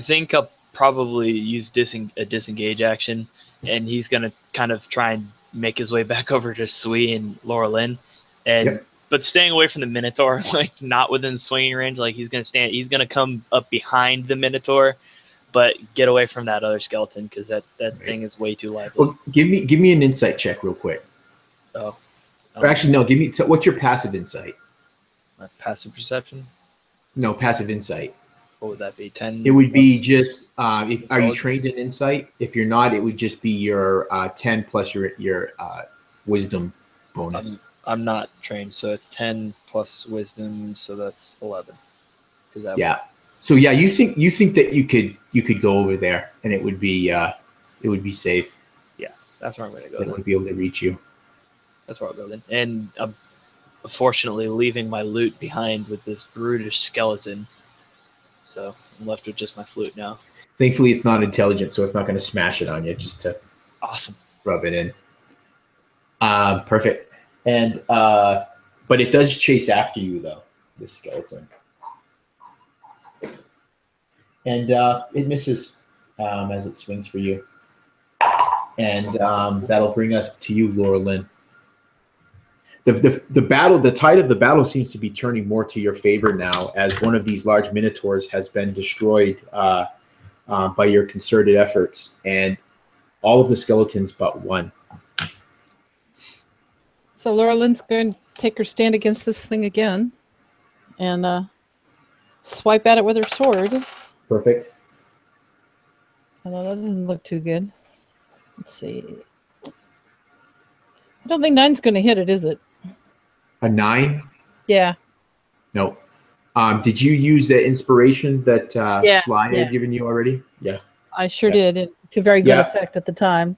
think I'll probably use a disengage action, and he's going to kind of try and make his way back over to Sui and Loralynn. But staying away from the Minotaur, like not within swinging range, like he's going to come up behind the Minotaur, but get away from that other skeleton because that thing is way too lively. Well, give me an insight check real quick. Oh. Or actually, no. What's your passive insight? My passive perception? No, passive insight. What would that be? 10? It would be just are you trained in insight? If you're not, it would just be your 10 plus your wisdom bonus. I'm not trained, so it's 10 plus wisdom, so that's 11. So yeah, you think that you could go over there and it would be safe. Yeah, that's where I'm going to go. It wouldn't be able to reach you. That's where I'll go then. And I'm unfortunately leaving my loot behind with this brutish skeleton. So I'm left with just my flute now. Thankfully, it's not intelligent, so it's not going to smash it on you, just to rub it in. Perfect. And but it does chase after you, though, this skeleton. And it misses as it swings for you. And that'll bring us to you, Loralynn. The tide of the battle seems to be turning more to your favor now, as one of these large minotaurs has been destroyed by your concerted efforts, and all of the skeletons but one. So Loralynn's going to take her stand against this thing again, and swipe at it with her sword. Perfect. Although that doesn't look too good. Let's see. I don't think 9's going to hit it, is it? A 9? Yeah. No. Did you use the inspiration that Sly Yeah. had given you already? Yeah. I sure did. To very good effect at the time.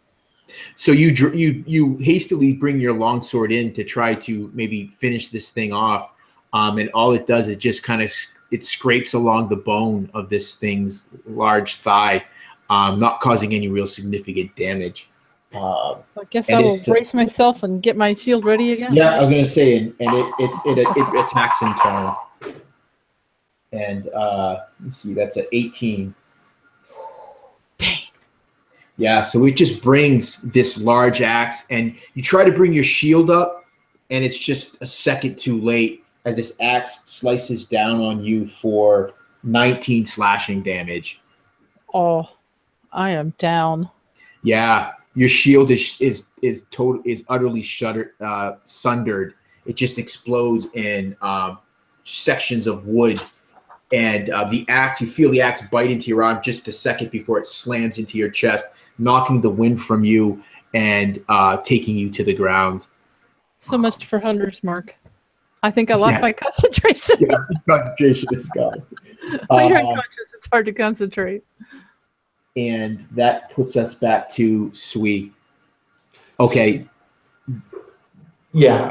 So you hastily bring your longsword in to try to maybe finish this thing off, and all it does is just kind of it scrapes along the bone of this thing's large thigh, not causing any real significant damage. I guess I will brace myself and get my shield ready again. Yeah, I was going to say, and it attacks in turn. And let's see, that's an 18. Dang. Yeah, so it just brings this large axe, and you try to bring your shield up, and it's just a second too late as this axe slices down on you for 19 slashing damage. Oh, I am down. Yeah, your shield is utterly sundered. It just explodes in sections of wood. And the axe, you feel the axe bite into your arm just a second before it slams into your chest, knocking the wind from you and taking you to the ground. So much for Hunter's Mark. I think I lost my concentration. Yeah, concentration is gone. When you're unconscious, it's hard to concentrate. And that puts us back to Sui. Okay. Yeah,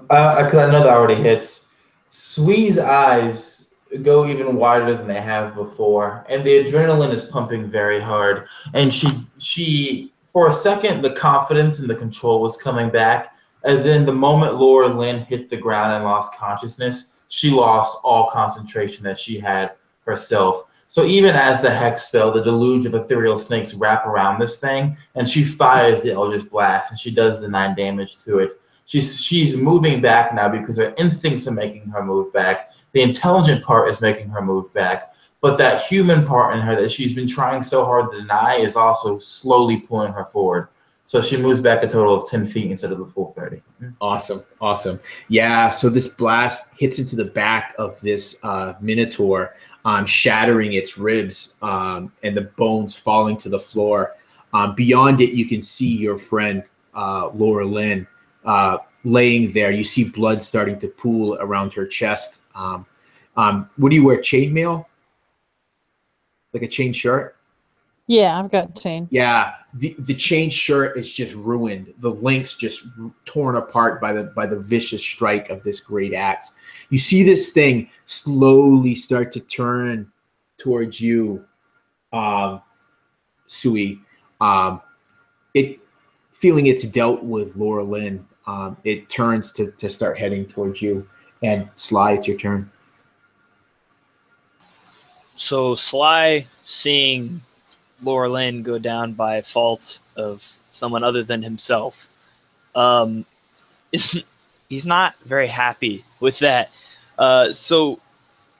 because I know that already hits. Sui's eyes go even wider than they have before, and the adrenaline is pumping very hard. And she for a second, the confidence and the control was coming back. And then the moment Loralynn hit the ground and lost consciousness, she lost all concentration that she had herself. So even as the hex spell, the deluge of ethereal snakes wrap around this thing, and she fires the Eldritch Blast, and she does the 9 damage to it. She's moving back now because her instincts are making her move back. The intelligent part is making her move back. But that human part in her that she's been trying so hard to deny is also slowly pulling her forward. So she moves back a total of 10 feet instead of the full 30. Awesome. Awesome. Yeah, so this blast hits into the back of this minotaur, shattering its ribs and the bones falling to the floor. Beyond it, you can see your friend, Loralynn, laying there. You see blood starting to pool around her chest. What do you wear, chainmail? Like a chain shirt? Yeah, I've got chain. Yeah, the chain shirt is just ruined. The links just torn apart by the vicious strike of this great axe. You see this thing slowly start to turn towards you, Sui. It feeling it's dealt with Loralynn. It turns to start heading towards you. And Sly, it's your turn. So Sly, seeing Loralynn go down by fault of someone other than himself, he's not very happy with that. So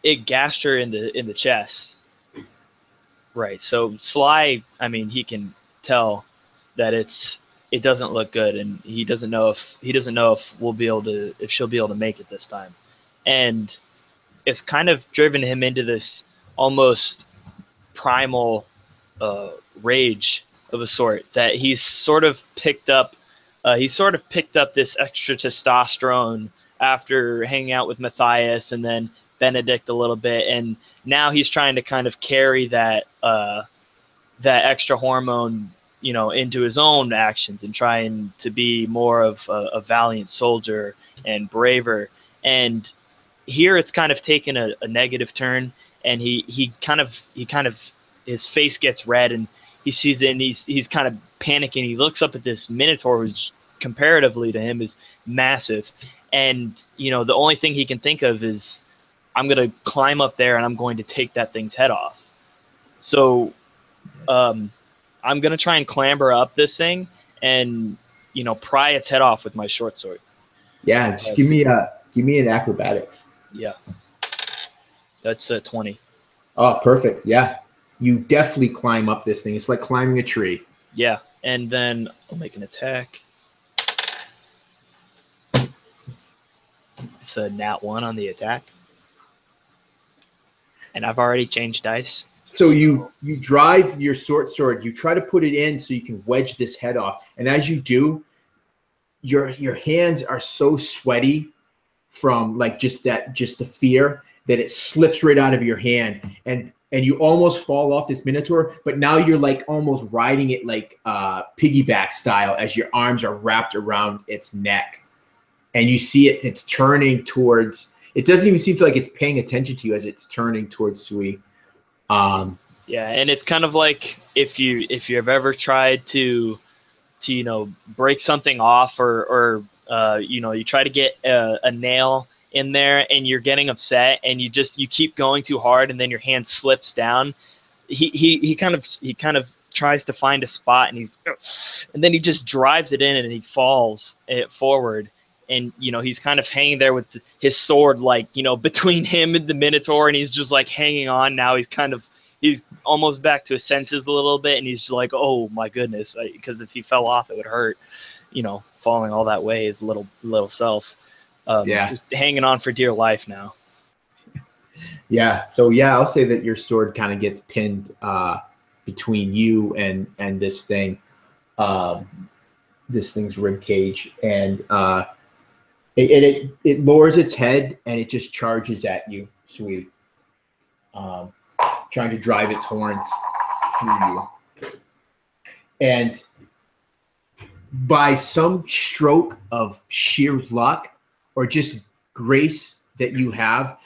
it gashed her in the chest. Right. So Sly, I mean, he can tell that it doesn't look good, and he doesn't know if she'll be able to make it this time. And it's kind of driven him into this almost primal rage of a sort that he's sort of picked up this extra testosterone after hanging out with Matthias and then Benedict a little bit, and now he's trying to kind of carry that extra hormone, into his own actions and trying to be more of a valiant soldier and braver. And here it's kind of taken a negative turn, and he kind of his face gets red, and he sees it, and he's kind of panicking. He looks up at this minotaur, which comparatively to him is massive, and the only thing he can think of is, I'm gonna climb up there and I'm going to take that thing's head off. So I'm gonna try and clamber up this thing and pry its head off with my short sword. Yeah, just give me an acrobatics. Yeah, that's a 20. Oh, perfect. Yeah, you definitely climb up this thing. It's like climbing a tree. Yeah, and then I'll make an attack. It's a nat 1 on the attack, and I've already changed dice. So you drive your short sword. You try to put it in so you can wedge this head off, and as you do, your hands are so sweaty from like just the fear that it slips right out of your hand, and you almost fall off this minotaur, but now you're like almost riding it like piggyback style as your arms are wrapped around its neck, and you see it's turning towards. It doesn't even seem like it's paying attention to you as it's turning towards Sui. Yeah, and it's kind of like if you've ever tried to break something off, or you try to get a nail in there and you're getting upset and you keep going too hard and then your hand slips down. He kind of tries to find a spot and then he just drives it in and he falls it forward. And, he's kind of hanging there with his sword, like, between him and the Minotaur, and he's just like hanging on. Now he's almost back to his senses a little bit. And he's just like, oh my goodness. Because if he fell off, it would hurt, falling all that way, his little self. Just hanging on for dear life now. Yeah. So I'll say that your sword kind of gets pinned between you and this thing, this thing's rib cage, and it lowers its head and it just charges at you, Sui, trying to drive its horns through you. And by some stroke of sheer luck or just grace that you have,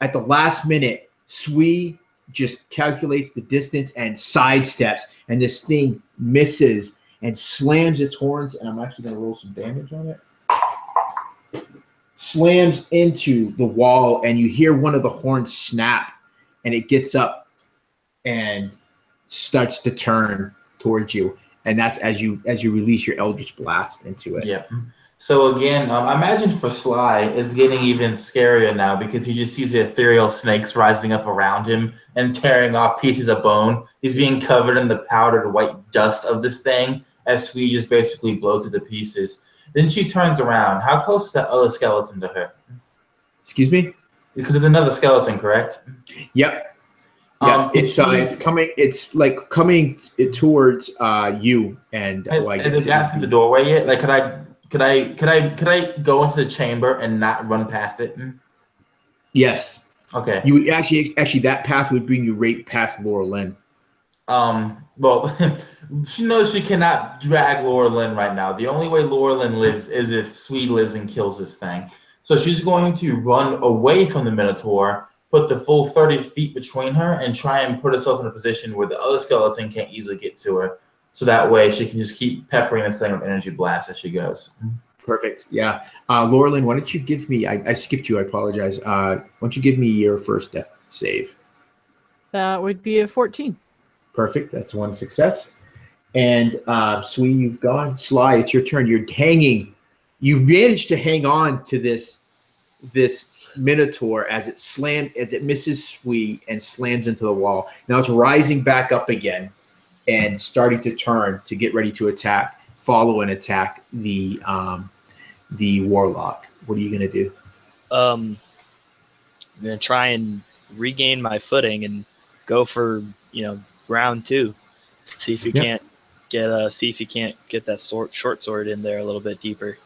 at the last minute, Sui just calculates the distance and sidesteps, and this thing misses and slams its horns, and I'm actually going to roll some damage on it. Slams into the wall, and you hear one of the horns snap, and it gets up and starts to turn towards you. And that's as you release your Eldritch Blast into it. Yeah. So again, I imagine for Sly, it's getting even scarier now because he just sees the ethereal snakes rising up around him and tearing off pieces of bone. He's being covered in the powdered white dust of this thing as Sui just basically blows it to pieces. Then she turns around. How close is that other skeleton to her? Excuse me? Because it's another skeleton, correct? Yep. Yeah, it's coming. It's like coming towards you. And has it got through the doorway yet? Like, could I go into the chamber and not run past it? Yes. Okay. You actually that path would bring you right past Loralynn. Well, she knows she cannot drag Loralynn right now. The only way Loralynn lives is if Sui lives and kills this thing. So she's going to run away from the Minotaur, put the full 30 feet between her, and try and put herself in a position where the other skeleton can't easily get to her. So that way she can just keep peppering this thing with energy blasts as she goes. Perfect. Yeah. Loralynn, why don't you give me, I skipped you, I apologize. Why don't you give me your first death save? That would be a 14. Perfect. That's one success. And Sui, you've gone. Sly, it's your turn. You're hanging. You've managed to hang on to this Minotaur as it misses Sui and slams into the wall. Now it's rising back up again and starting to turn to get ready to follow and attack the warlock. What are you gonna do? I'm gonna try and regain my footing and go for round 2. See if you can't get that short sword in there a little bit deeper.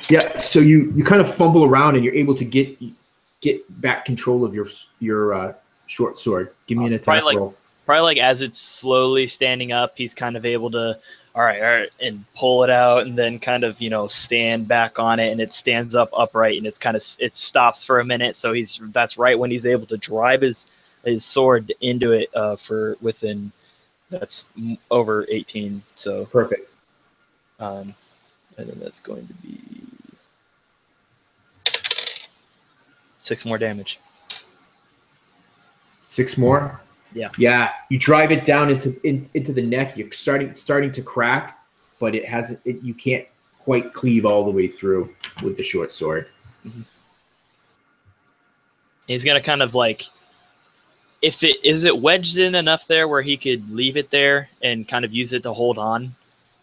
Yeah. So you kind of fumble around and you're able to get back control of your short sword. Give me an attack roll. Probably like as it's slowly standing up, he's kind of able to, all right, and pull it out, and then kind of stand back on it, and it stands up upright, and it stops for a minute. So that's right when he's able to drive his sword into it that's over 18. So perfect. And then that's going to be 6 more damage. 6 more. Yeah. Yeah. You drive it down into the neck. You're starting to crack, but it hasn't. You can't quite cleave all the way through with the short sword. Mm-hmm. He's gonna kind of like, is it wedged in enough there where he could leave it there and kind of use it to hold on?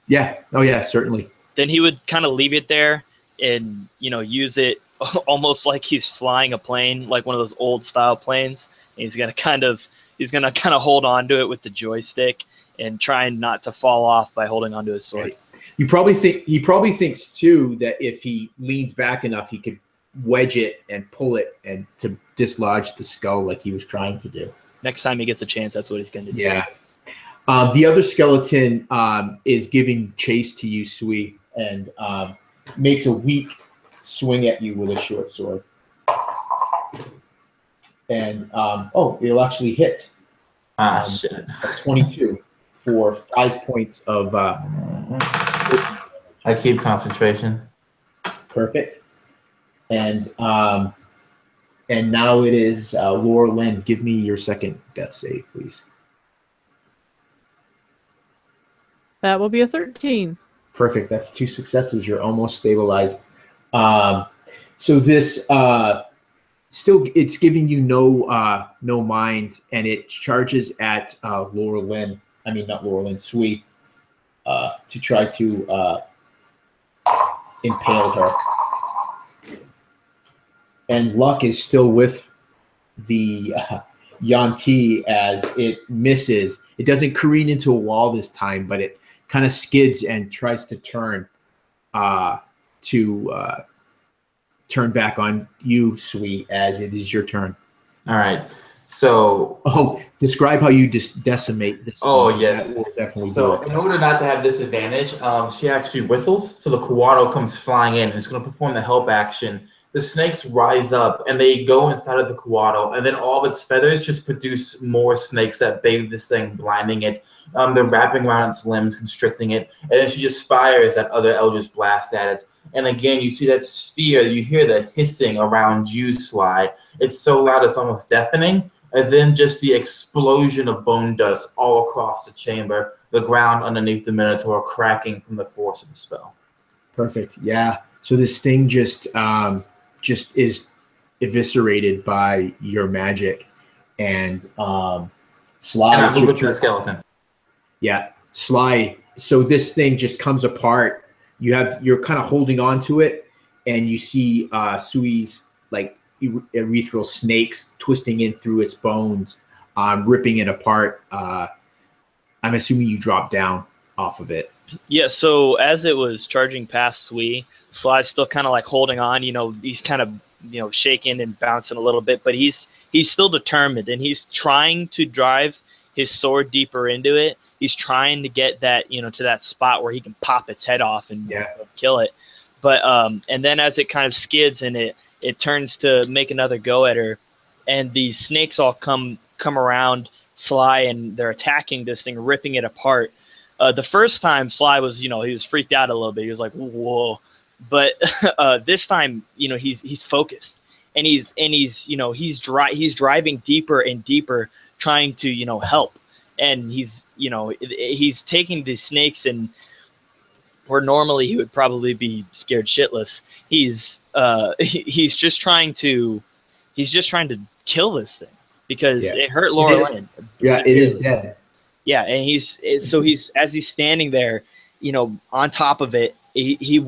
Yeah. Oh yeah, certainly. Then he would kind of leave it there and use it almost like he's flying a plane, like one of those old style planes. And he's gonna kind of hold on to it with the joystick and trying not to fall off by holding onto his sword. Right. He probably thinks too that if he leans back enough, he could wedge it and pull it and to dislodge the skull like he was trying to do. Next time he gets a chance, that's what he's going to do. Yeah. The other skeleton is giving chase to you, Sui, and makes a weak swing at you with a short sword. And, it'll actually hit. Shit. 22 for 5 points of... I keep concentration. Perfect. And now it is Loralynn. Give me your second death save, please. That will be a 13. Perfect. That's 2 successes. You're almost stabilized. So this still, it's giving you no mind, and it charges at Loralynn. I mean, not Loralynn, Sui, to try to impale her. And luck is still with the Yanti as it misses. It doesn't careen into a wall this time, but it kind of skids and tries to turn back on you, Sui, as it is your turn. All right. So... describe how you decimate this. Yes. That will definitely so do it. in order not to have disadvantage, she actually whistles. So the Kawato comes flying in and it's going to perform the help action. The snakes rise up and they go inside of the Kawato, and then all of its feathers just produce more snakes that bathe this thing, blinding it. They're wrapping around its limbs, constricting it, and then she just fires that other Eldritch Blast at it. And again, you see that sphere, you hear the hissing around you, Sly. It's so loud it's almost deafening. And then just the explosion of bone dust all across the chamber, the ground underneath the Minotaur cracking from the force of the spell. Perfect. Yeah. So this thing just is eviscerated by your magic, and Sly. And I move it to the skeleton. Yeah, Sly. So this thing just comes apart. You're kind of holding on to it, and you see Sui's like ethereal snakes twisting in through its bones, ripping it apart. I'm assuming you drop down off of it. Yeah, so as it was charging past Sui, Sly's still kind of like holding on. He's kind of shaking and bouncing a little bit, but he's still determined, and he's trying to drive his sword deeper into it. He's trying to get that to that spot where he can pop its head off and kill it. But and then as it kind of skids and it turns to make another go at her, and the snakes all come Sly, and they're attacking this thing, ripping it apart. The first time Sly was, he was freaked out a little bit. He was like, whoa. But this time, he's focused, and he's driving deeper and deeper, trying to, help. And he's taking these snakes, and where normally he would probably be scared shitless, he's just trying to kill this thing because it hurt Loralynn. Yeah, it is dead. Yeah, and he's as he's standing there, on top of it, he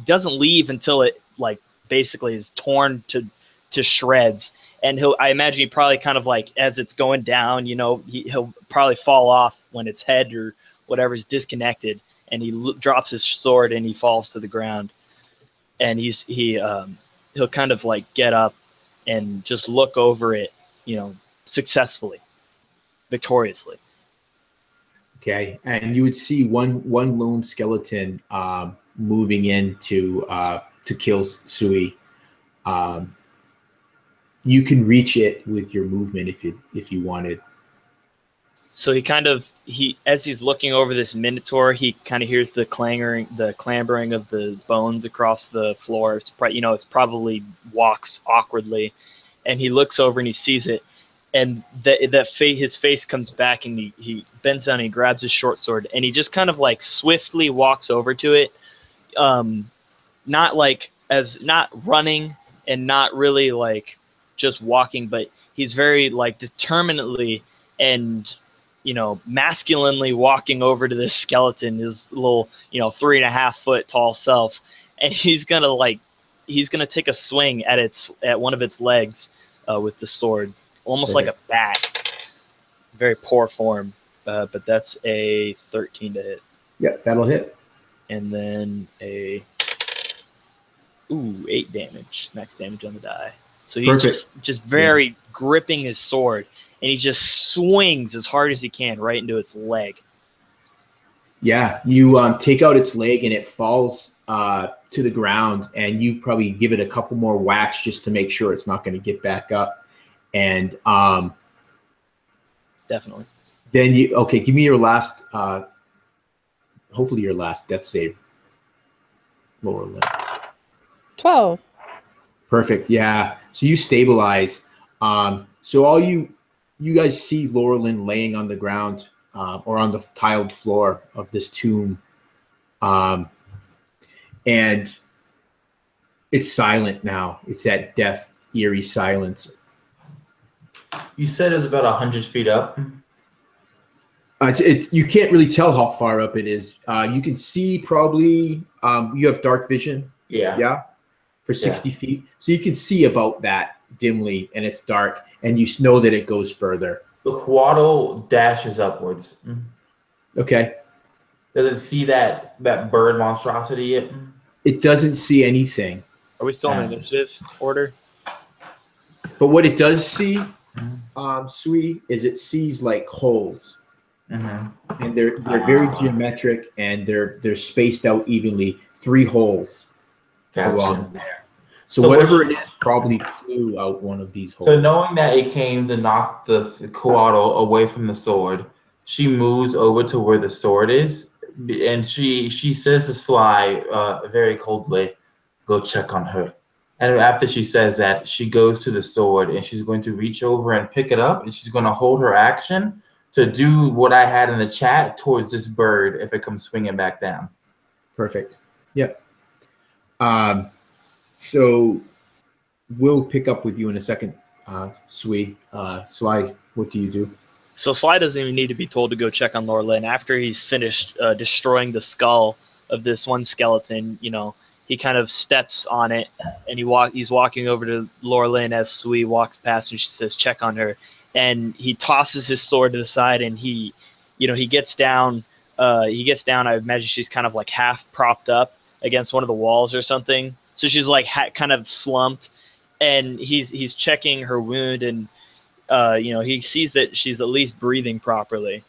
doesn't leave until it like basically is torn to shreds. And I imagine he probably kind of like as it's going down, he'll probably fall off when its head or whatever is disconnected, and he drops his sword and he falls to the ground. And he'll kind of like get up and just look over it, successfully, victoriously. Okay, and you would see one lone skeleton moving in to kill Sui. You can reach it with your movement if you wanted. So as he's looking over this Minotaur, he kind of hears the clambering of the bones across the floor. It's probably walks awkwardly, and he looks over and he sees it. And his face comes back, and he bends down and he grabs his short sword, and he just kind of like swiftly walks over to it, not running and not really like just walking, but he's very like determinedly and masculinely walking over to this skeleton, his little 3.5 foot tall self, and he's gonna take a swing at one of its legs with the sword. Almost like a bat. Very poor form, but that's a 13 to hit. Yep, that'll hit. And then a Ooh, 8 damage. Max damage on the die. So he's just very gripping his sword, and he just swings as hard as he can right into its leg. Yeah, you take out its leg, and it falls to the ground, and you probably give it a couple more whacks just to make sure it's not going to get back up. And definitely. Then give me your last, hopefully your last death save, Loralynn. 12. Perfect. Yeah. So you stabilize. So all you guys see Loralynn laying on the ground or on the tiled floor of this tomb, and it's silent now. It's that death, eerie silence. You said it's about 100 feet up. You can't really tell how far up it is. You can see probably you have dark vision. Yeah. For 60 feet. So you can see about that dimly, and it's dark, and you know that it goes further. The Quaddle dashes upwards. Okay. Does it see that bird monstrosity yet? It doesn't see anything. Are we still in initiative order? But what it does see, Sui, is it sees like holes. Mm-hmm. And they're very geometric, and they're spaced out evenly. 3 holes along there. So whatever it is probably flew out one of these holes. So knowing that it came to knock the Quaddle away from the sword, she moves over to where the sword is, and she says to Sly very coldly, "Go check on her." And after she says that, she goes to the sword, and she's going to reach over and pick it up, and she's going to hold her action to do what I had in the chat towards this bird if it comes swinging back down. Perfect. Yep. So we'll pick up with you in a second, Sui. Sly, what do you do? So Sly doesn't even need to be told to go check on Loralynn. After he's finished destroying the skull of this one skeleton, he kind of steps on it, and he's walking over to Loralynn as Sui walks past, and she says, "Check on her." And he tosses his sword to the side, and he gets down. I imagine she's kind of like half propped up against one of the walls or something. So she's like kind of slumped, and he's checking her wound, and he sees that she's at least breathing properly,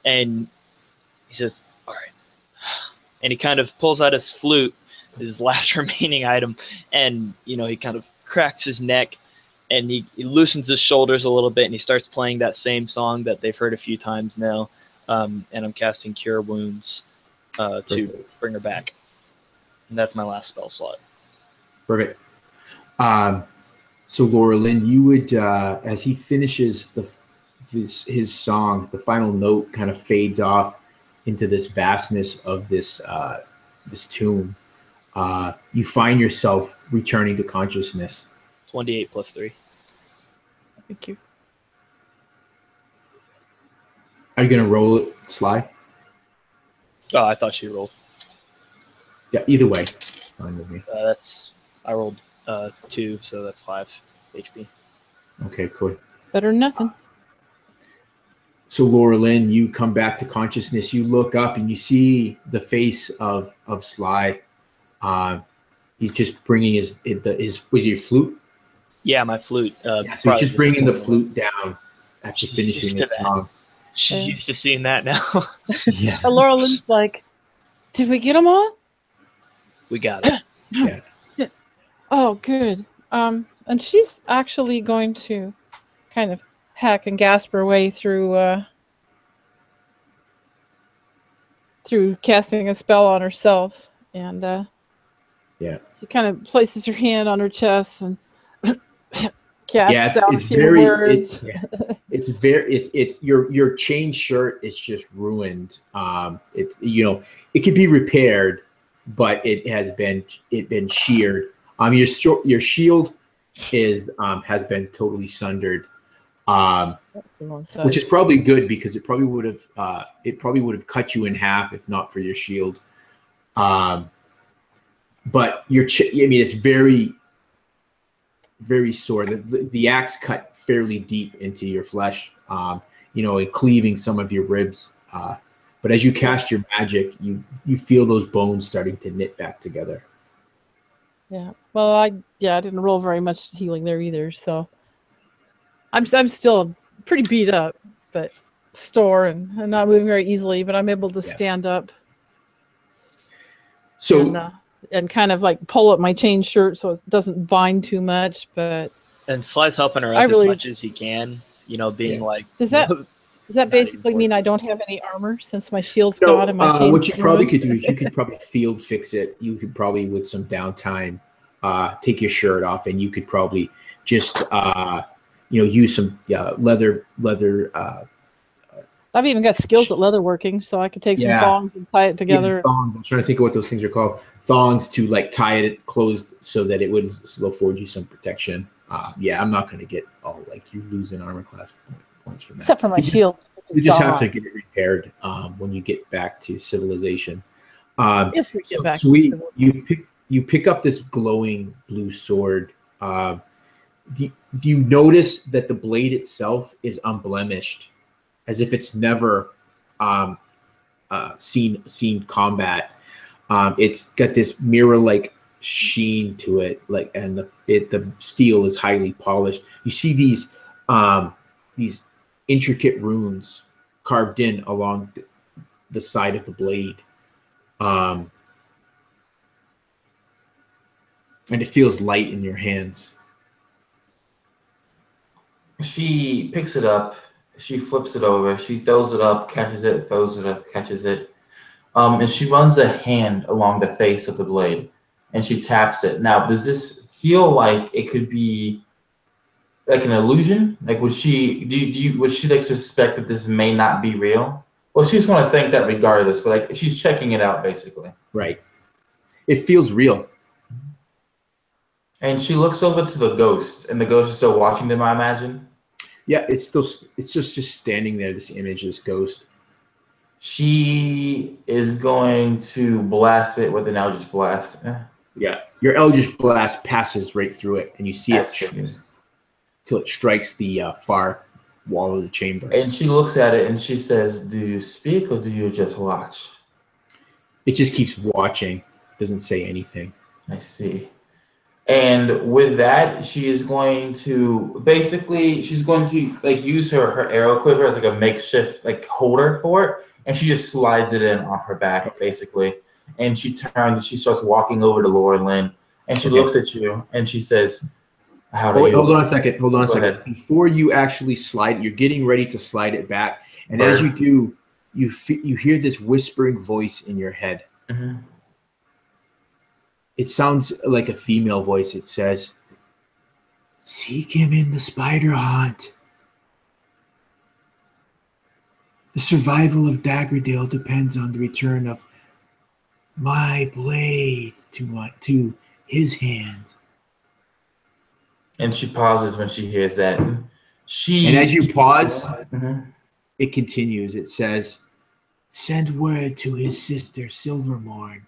and he says, "All right," and he kind of pulls out his flute, his last remaining item, and he kind of cracks his neck, and he loosens his shoulders a little bit, and he starts playing that same song that they've heard a few times now, and I'm casting Cure Wounds to bring her back, and that's my last spell slot. Perfect. So Loralynn, you would, as he finishes his song, the final note kind of fades off into this vastness of this tomb. You find yourself returning to consciousness. 28 plus 3. Thank you. Are you going to roll it, Sly? Oh, I thought she rolled. Yeah, either way. It's fine with me. I rolled 2, so that's 5 HP. Okay, cool. Better than nothing. So Loralynn, you come back to consciousness. You look up and you see the face of Sly. He's just bringing his was your flute? Yeah, my flute. So he's just bringing the flute down after finishing his song. She's used to seeing that now. Yeah. Loralyn's like, "Did we get them all?" We got it. Yeah. Oh, good. And she's actually going to kind of hack and gasp her way through casting a spell on herself, and she kind of places her hand on her chest and casts out a few words. It's your chain shirt is just ruined. It's it could be repaired, but it has been sheared. Your shield has been totally sundered, which is probably good because it probably would have cut you in half if not for your shield. But it's very, very sore. The axe cut fairly deep into your flesh, and cleaving some of your ribs. But as you cast your magic, you feel those bones starting to knit back together. Yeah. Well, I didn't roll very much healing there either, so I'm still pretty beat up, but sore and not moving very easily. But I'm able to stand up. So and kind of like pull up my chain shirt so it doesn't bind too much, but. And Sly's helping her up as much as he can. You know, being like. Does that basically mean I don't have any armor since my shield's gone and my chain's what you probably could do is you could probably field fix it. You could probably, with some downtime, take your shirt off, and you could probably just use some leather. I've even got skills at leather working, so I could take some thongs and tie it together. Thongs. I'm trying to think of what those things are called. Thongs to like tie it closed so that it would still afford you some protection. I'm not going to get all like you losing armor class points from that. Except for my shield. You just have to get it repaired when you get back to civilization. If we get back to civilization. You pick up this glowing blue sword. Do you notice that the blade itself is unblemished, as if it's never seen combat? It's got this mirror-like sheen to it, and the steel is highly polished. You see these intricate runes carved in along the side of the blade, and it feels light in your hands. She picks it up, she flips it over, she throws it up, catches it, throws it up, catches it, and she runs a hand along the face of the blade, and she taps it. Now, does this feel like it could be like an illusion? Like, would she like suspect that this may not be real? Well, she's going to think that regardless, but like she's checking it out basically. Right. It feels real. And she looks over to the ghost, and the ghost is still watching them, I imagine. Yeah, it's just standing there, this image, this ghost. She is going to blast it with an Eldritch Blast. Yeah, your Eldritch Blast passes right through it, and you see it till it strikes the far wall of the chamber. And she looks at it, and she says, "Do you speak, or do you just watch?" It just keeps watching. Doesn't say anything. I see. And with that, she is going to like use her arrow quiver as like a makeshift like holder for it, and she just slides it in on her back basically. And she turns, she starts walking over to Loralynn, and she looks at you and she says, "Hold on a second. Hold on a second. Before you actually slide, you're getting ready to slide it back, and as you do, you hear this whispering voice in your head. Mm-hmm. It sounds like a female voice. It says, "Seek him in the spider haunt. The survival of Daggerdale depends on the return of my blade to his hand." And she pauses when she hears that. And as you pause, it continues. It says, "Send word to his sister Silvermorn.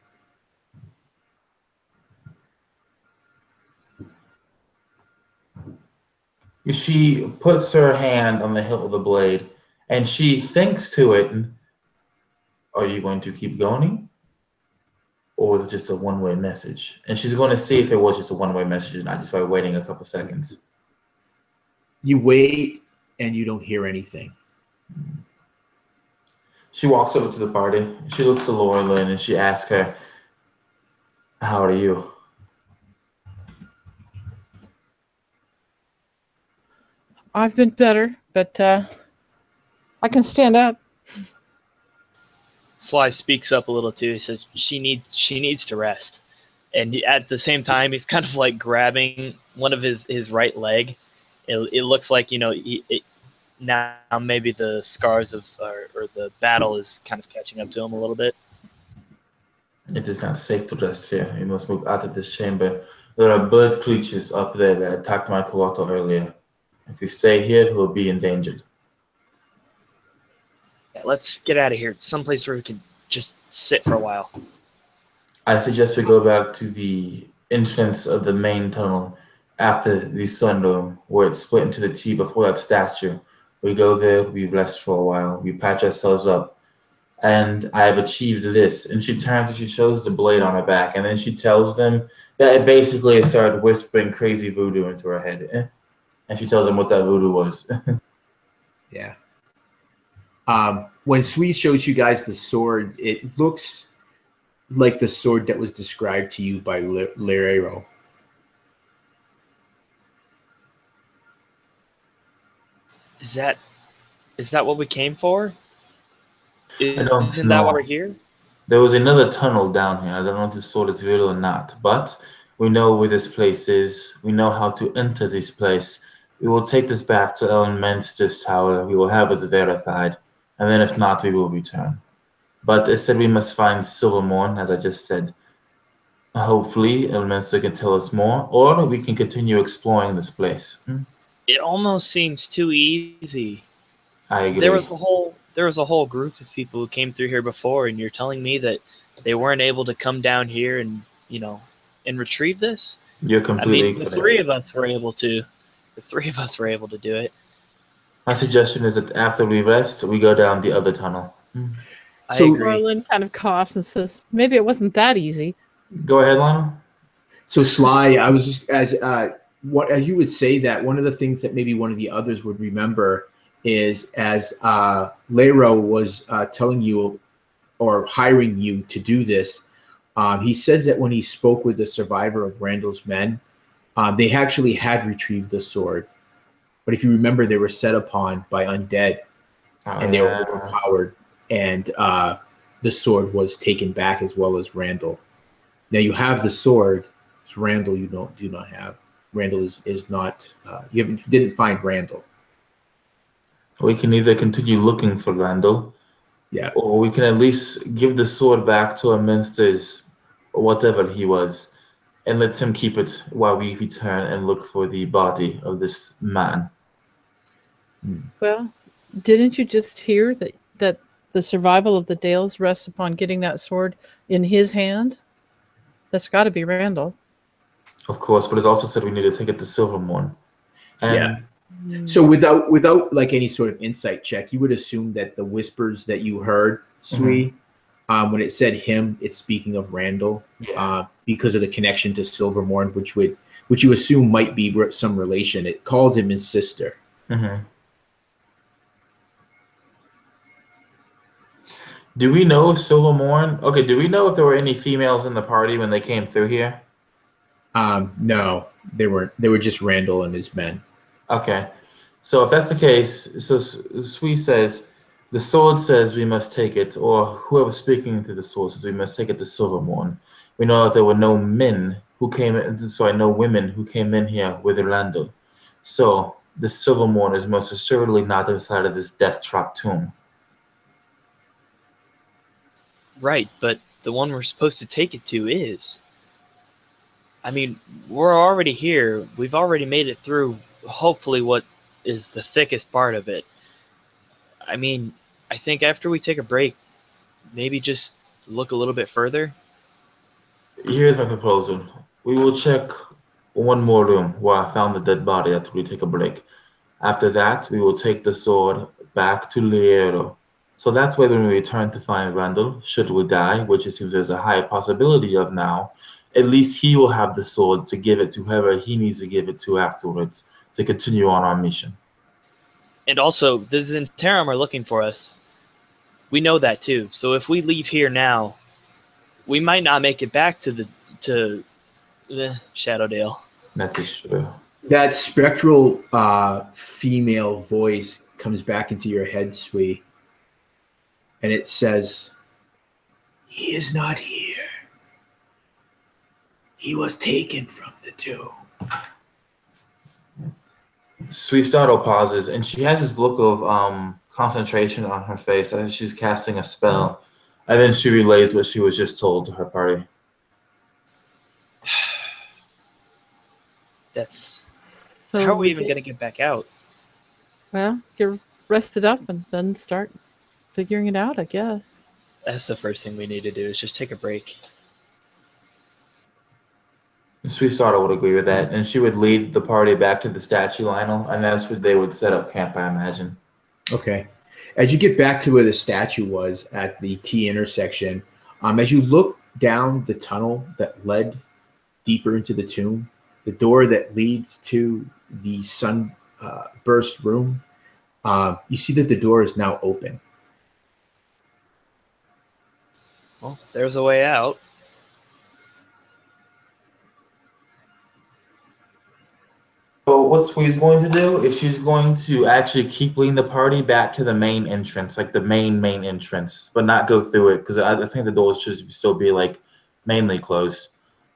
She puts her hand on the hilt of the blade, and she thinks to it, "Are you going to keep going? Or was it just a one-way message?" And she's going to see if it was just a one-way message or not, just by waiting a couple seconds. You wait, and you don't hear anything. She walks over to the party. She looks to Loralynn, and she asks her, "How are you?" I've been better, but I can stand up. Sly speaks up a little too. He says she needs to rest, and at the same time, he's kind of like grabbing one of his right leg. It looks like now maybe the scars of or the battle is kind of catching up to him a little bit. "It is not safe to rest here. You must move out of this chamber. There are bird creatures up there that attacked my Tawata earlier. If we stay here, we'll be endangered." Yeah, let's get out of here. Someplace where we can just sit for a while. "I suggest we go back to the entrance of the main tunnel after the sunroom, where it's split into the T before that statue. We go there, we rest for a while, we patch ourselves up, and I have achieved this. And she turns and she shows the blade on her back, and then she tells them that it basically started whispering crazy voodoo into her head. And she tells them what that voodoo was. Yeah. When Sui shows you guys the sword, it looks like the sword that was described to you by Loralynn. Is that what we came for? I don't Isn't know. that why we're here? There was another tunnel down here. I don't know if this sword is real or not, but we know where this place is. We know how to enter this place. We will take this back to Elminster's tower. We will have it verified, and then if not, we will return. But it said we must find Silvermorn, as I just said. Hopefully, Elminster can tell us more, or we can continue exploring this place. It almost seems too easy. I agree. There was a whole group of people who came through here before, and you're telling me that they weren't able to come down here and and retrieve this? You're completely correct. The three of us were able to. The three of us were able to do it. My suggestion is that after we rest, we go down the other tunnel. I agree. Loralynn kind of coughs and says, "Maybe it wasn't that easy." Go ahead, Lana. So Sly, I was just as you would say that one of the things that maybe one of the others would remember is as Lero was telling you or hiring you to do this, he says that when he spoke with the survivor of Randal's men, they actually had retrieved the sword. But if you remember, they were set upon by undead, and they were overpowered, and the sword was taken back as well as Randal. Now you have the sword. It's Randal you do not have. Randal is not. You didn't find Randal. We can either continue looking for Randal, yeah, or we can at least give the sword back to Elminster's, or whatever he was, and let him keep it while we return and look for the body of this man. Well, didn't you just hear that the survival of the Dales rests upon getting that sword in his hand? That's got to be Randal. Of course, but it also said we need to take it to Silvermorn. Yeah. So without like any sort of insight check, you would assume that the whispers that you heard, Sui, when it said him, it's speaking of Randal, because of the connection to Silvermorn, which you assume might be some relation. It called him his sister. Do we know if Silvermorn? Okay, do we know if there were any females in the party when they came through here? No, they weren't. They were just Randal and his men. Okay, so if that's the case, so Sui says the sword says we must take it, or whoever's speaking to the sword says we must take it to Silvermorn. We know that there were no men who came in, so I know women who came in here with Randal. So the Silvermorn is most assuredly not inside of this death trap tomb. Right, but the one we're supposed to take it to is. I mean, we're already here. We've already made it through, hopefully, what is the thickest part of it. I mean, I think after we take a break, maybe just look a little bit further. Here's my proposal. We will check one more room where I found the dead body after we take a break. After that, we will take the sword back to Liero. So that's why when we return to find Randal, should we die, which it seems there's a high possibility of now, at least he will have the sword to give it to whoever he needs to give it to afterwards to continue on our mission. And also, the Zentarum are looking for us. We know that too. So if we leave here now, we might not make it back to the Shadowdale. That is true. That spectral female voice comes back into your head, Sui. And it says, "He is not here. He was taken from the tomb." Sui Startle pauses, and she has this look of concentration on her face as she's casting a spell. And then she relays what she was just told to her party. So how are we even going to get back out? Well, get rested up and then start figuring it out, I guess. That's the first thing we need to do is just take a break. Sui Startle would agree with that, and she would lead the party back to the statue, Lionel, and that's where they would set up camp, I imagine. Okay. As you get back to where the statue was at the T intersection, as you look down the tunnel that led deeper into the tomb, the door that leads to the sunburst room, you see that the door is now open. Well, there's a way out. So what Swee's going to do is she's going to actually keep leading the party back to the main entrance, like the main entrance, but not go through it because I think the doors should still be like mainly closed.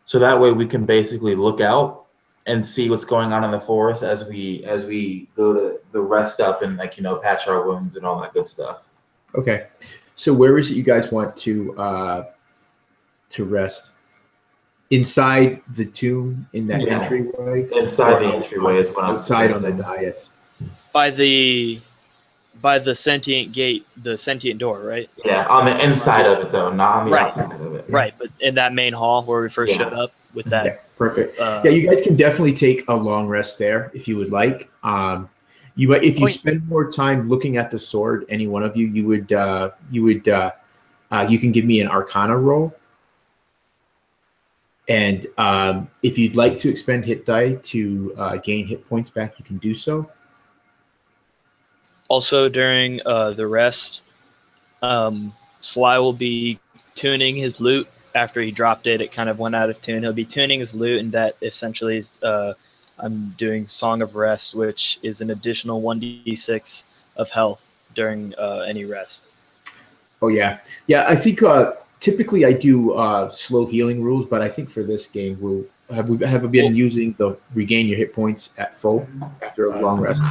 So that way we can basically look out and see what's going on in the forest as we go to the rest up and like patch our wounds and all that good stuff. Okay, so where is it you guys want to rest? Inside the tomb, in that entryway? Inside the entryway is what I'm outside on the dais. By the sentient gate, the sentient door, right? Yeah, on the inside of it though, not on the outside of it. Right, but in that main hall where we first showed up with that. Yeah, perfect. Yeah, you guys can definitely take a long rest there if you would like. If you spend more time looking at the sword, any one of you, you can give me an Arcana roll. And if you'd like to expend hit die to gain hit points back, you can do so. Also, during the rest, Sly will be tuning his lute. After he dropped it, it kind of went out of tune. He'll be tuning his lute, and that essentially is I'm doing Song of Rest, which is an additional 1d6 of health during any rest. Oh, yeah. Yeah, I think... typically, I do slow healing rules, but I think for this game, we have been using the regain your hit points at full after a long rest.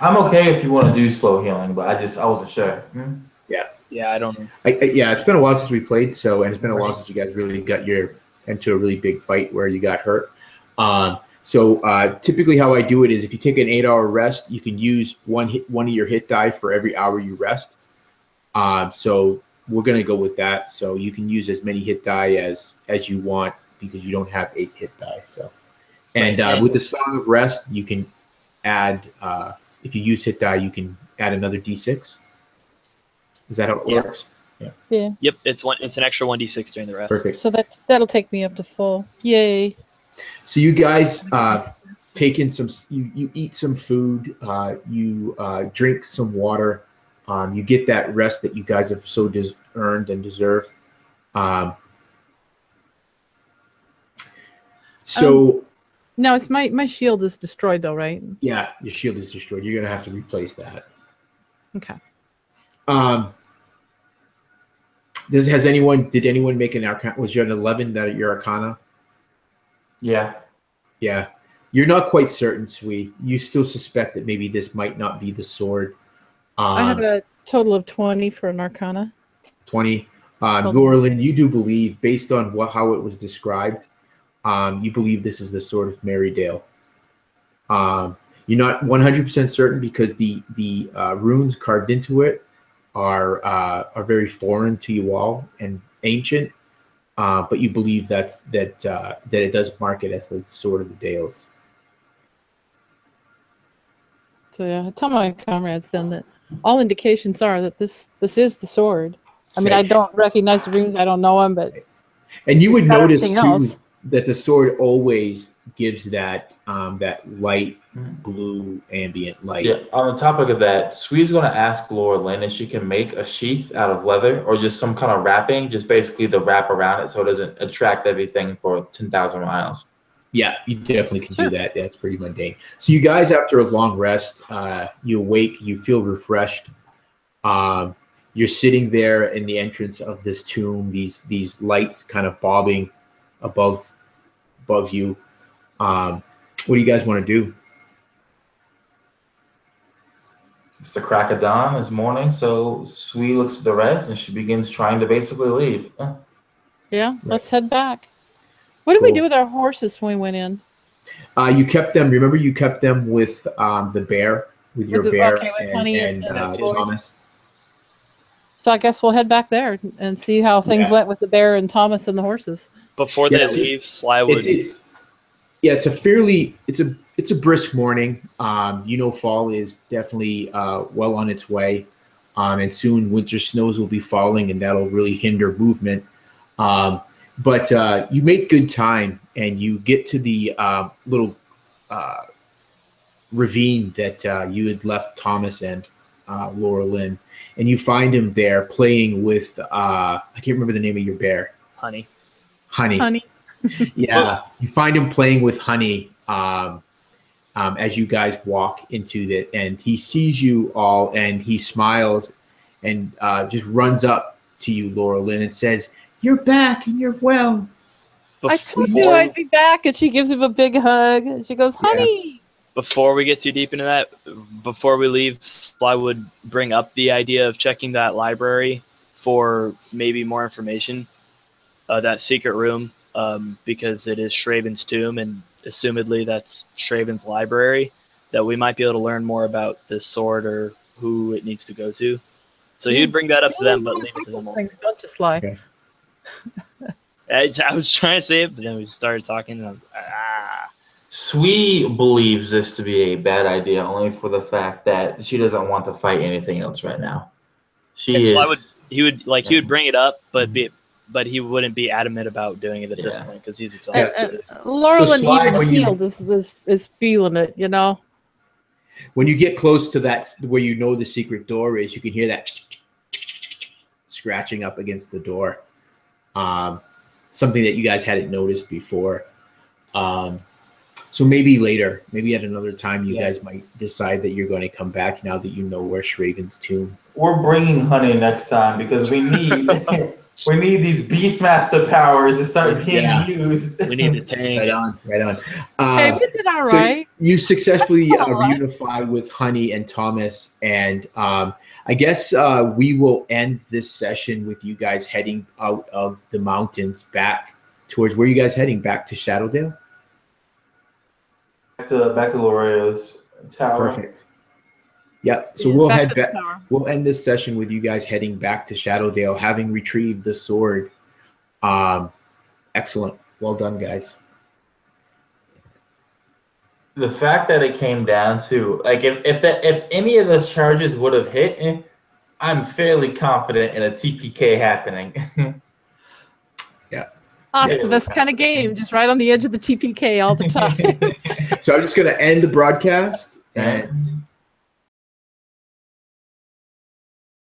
I'm okay if you want to do slow healing, but I wasn't sure. Yeah, I don't know. It's been a while since we played, and it's been a while since you guys really got into a really big fight where you got hurt. Typically, how I do it is if you take an 8-hour rest, you can use one of your hit die for every hour you rest. We're going to go with that. So you can use as many hit die as you want because you don't have 8 hit die. So, and with the Song of Rest, you can add, if you use hit die, you can add another D6. Is that how it works? Yeah. Yep. It's an extra 1d6 during the rest. Perfect. So that'll take me up to full. Yay. So you guys take in you eat some food, you drink some water. You get that rest that you guys have so earned and deserve. No, it's my shield is destroyed though, right? Yeah, your shield is destroyed. You're gonna have to replace that. Okay. Did anyone make an Arcana? Was you an 11 that your Arcana? Yeah. Yeah. You're not quite certain, Sui. You still suspect that maybe this might not be the sword. I have a total of 20 for an Arcana. 20. Loralynn, you do believe, based on how it was described, you believe this is the sword of Merrydale. You're not 100% certain because the runes carved into it are very foreign to you all and ancient, but you believe that it does mark it as the sword of the Dales. So yeah, I tell my comrades then that all indications are that this is the sword. I mean, I don't recognize the runes, I don't know them, but and you would notice too that the sword always gives that light blue ambient light. Yeah. On the topic of that, Swee's going to ask Loralynn if she can make a sheath out of leather or just some kind of wrapping, just basically the wrap around it so it doesn't attract everything for 10,000 miles. Yeah, you definitely can do that. That's pretty mundane. So you guys, after a long rest, you awake, you feel refreshed. You're sitting there in the entrance of this tomb, these lights kind of bobbing above you. What do you guys want to do? It's the crack of dawn, it's morning, so Sui looks at the rest and she begins trying to basically leave. Yeah, let's head back. What did we do with our horses when we went in? You kept them. Remember, you kept them with the bear, with your bear and Thomas. So I guess we'll head back there and see how things went with the bear and Thomas and the horses. Before they leave, Sly would. It's a brisk morning. Fall is definitely well on its way. and soon winter snows will be falling, and that'll really hinder movement. But you make good time, and you get to the little ravine that you had left Thomas and Loralynn, and you find him there playing with I can't remember the name of your bear. Honey. Yeah, you find him playing with Honey as you guys walk into it, and he sees you all, and he smiles and just runs up to you, Loralynn, and says, "You're back and you're well." I told you I'd be back, and she gives him a big hug. And she goes, "Honey." Before we get too deep into that, before we leave, Sly would bring up the idea of checking that library for maybe more information, that secret room, because it is Shraevyn's tomb, and assumedly that's Shraevyn's library, that we might be able to learn more about this sword or who it needs to go to. So he'd bring that up to them, but leave it to them all. Things don't just lie. Okay. I was trying to say it, but then we started talking, and I was Sui believes this to be a bad idea only for the fact that she doesn't want to fight anything else right now. He would bring it up, but he wouldn't be adamant about doing it at this point because he's exhausted. Loralynn, even healed, is feeling it, you know. When you get close to that, where you know the secret door is, you can hear that scratching up against the door. Something that you guys hadn't noticed before. So maybe later, maybe at another time, you guys might decide that you're going to come back now that you know where Shraevyn's tomb. We're bringing Honey next time because we need we need these Beastmaster powers to start being used. We need the tank. Right on. Hey, we did all right. So you successfully reunify with Honey and Thomas, and I guess we will end this session with you guys heading out of the mountains back towards where you guys heading? Back to Shadowdale? Back to Lorea's tower. Perfect. Yeah, so we'll head back. We'll end this session with you guys heading back to Shadowdale, having retrieved the sword. Excellent. Well done, guys. The fact that it came down to if any of those charges would have hit, I'm fairly confident in a TPK happening. Yeah. Ostivus kind of game, just right on the edge of the TPK all the time. So I'm just going to end the broadcast and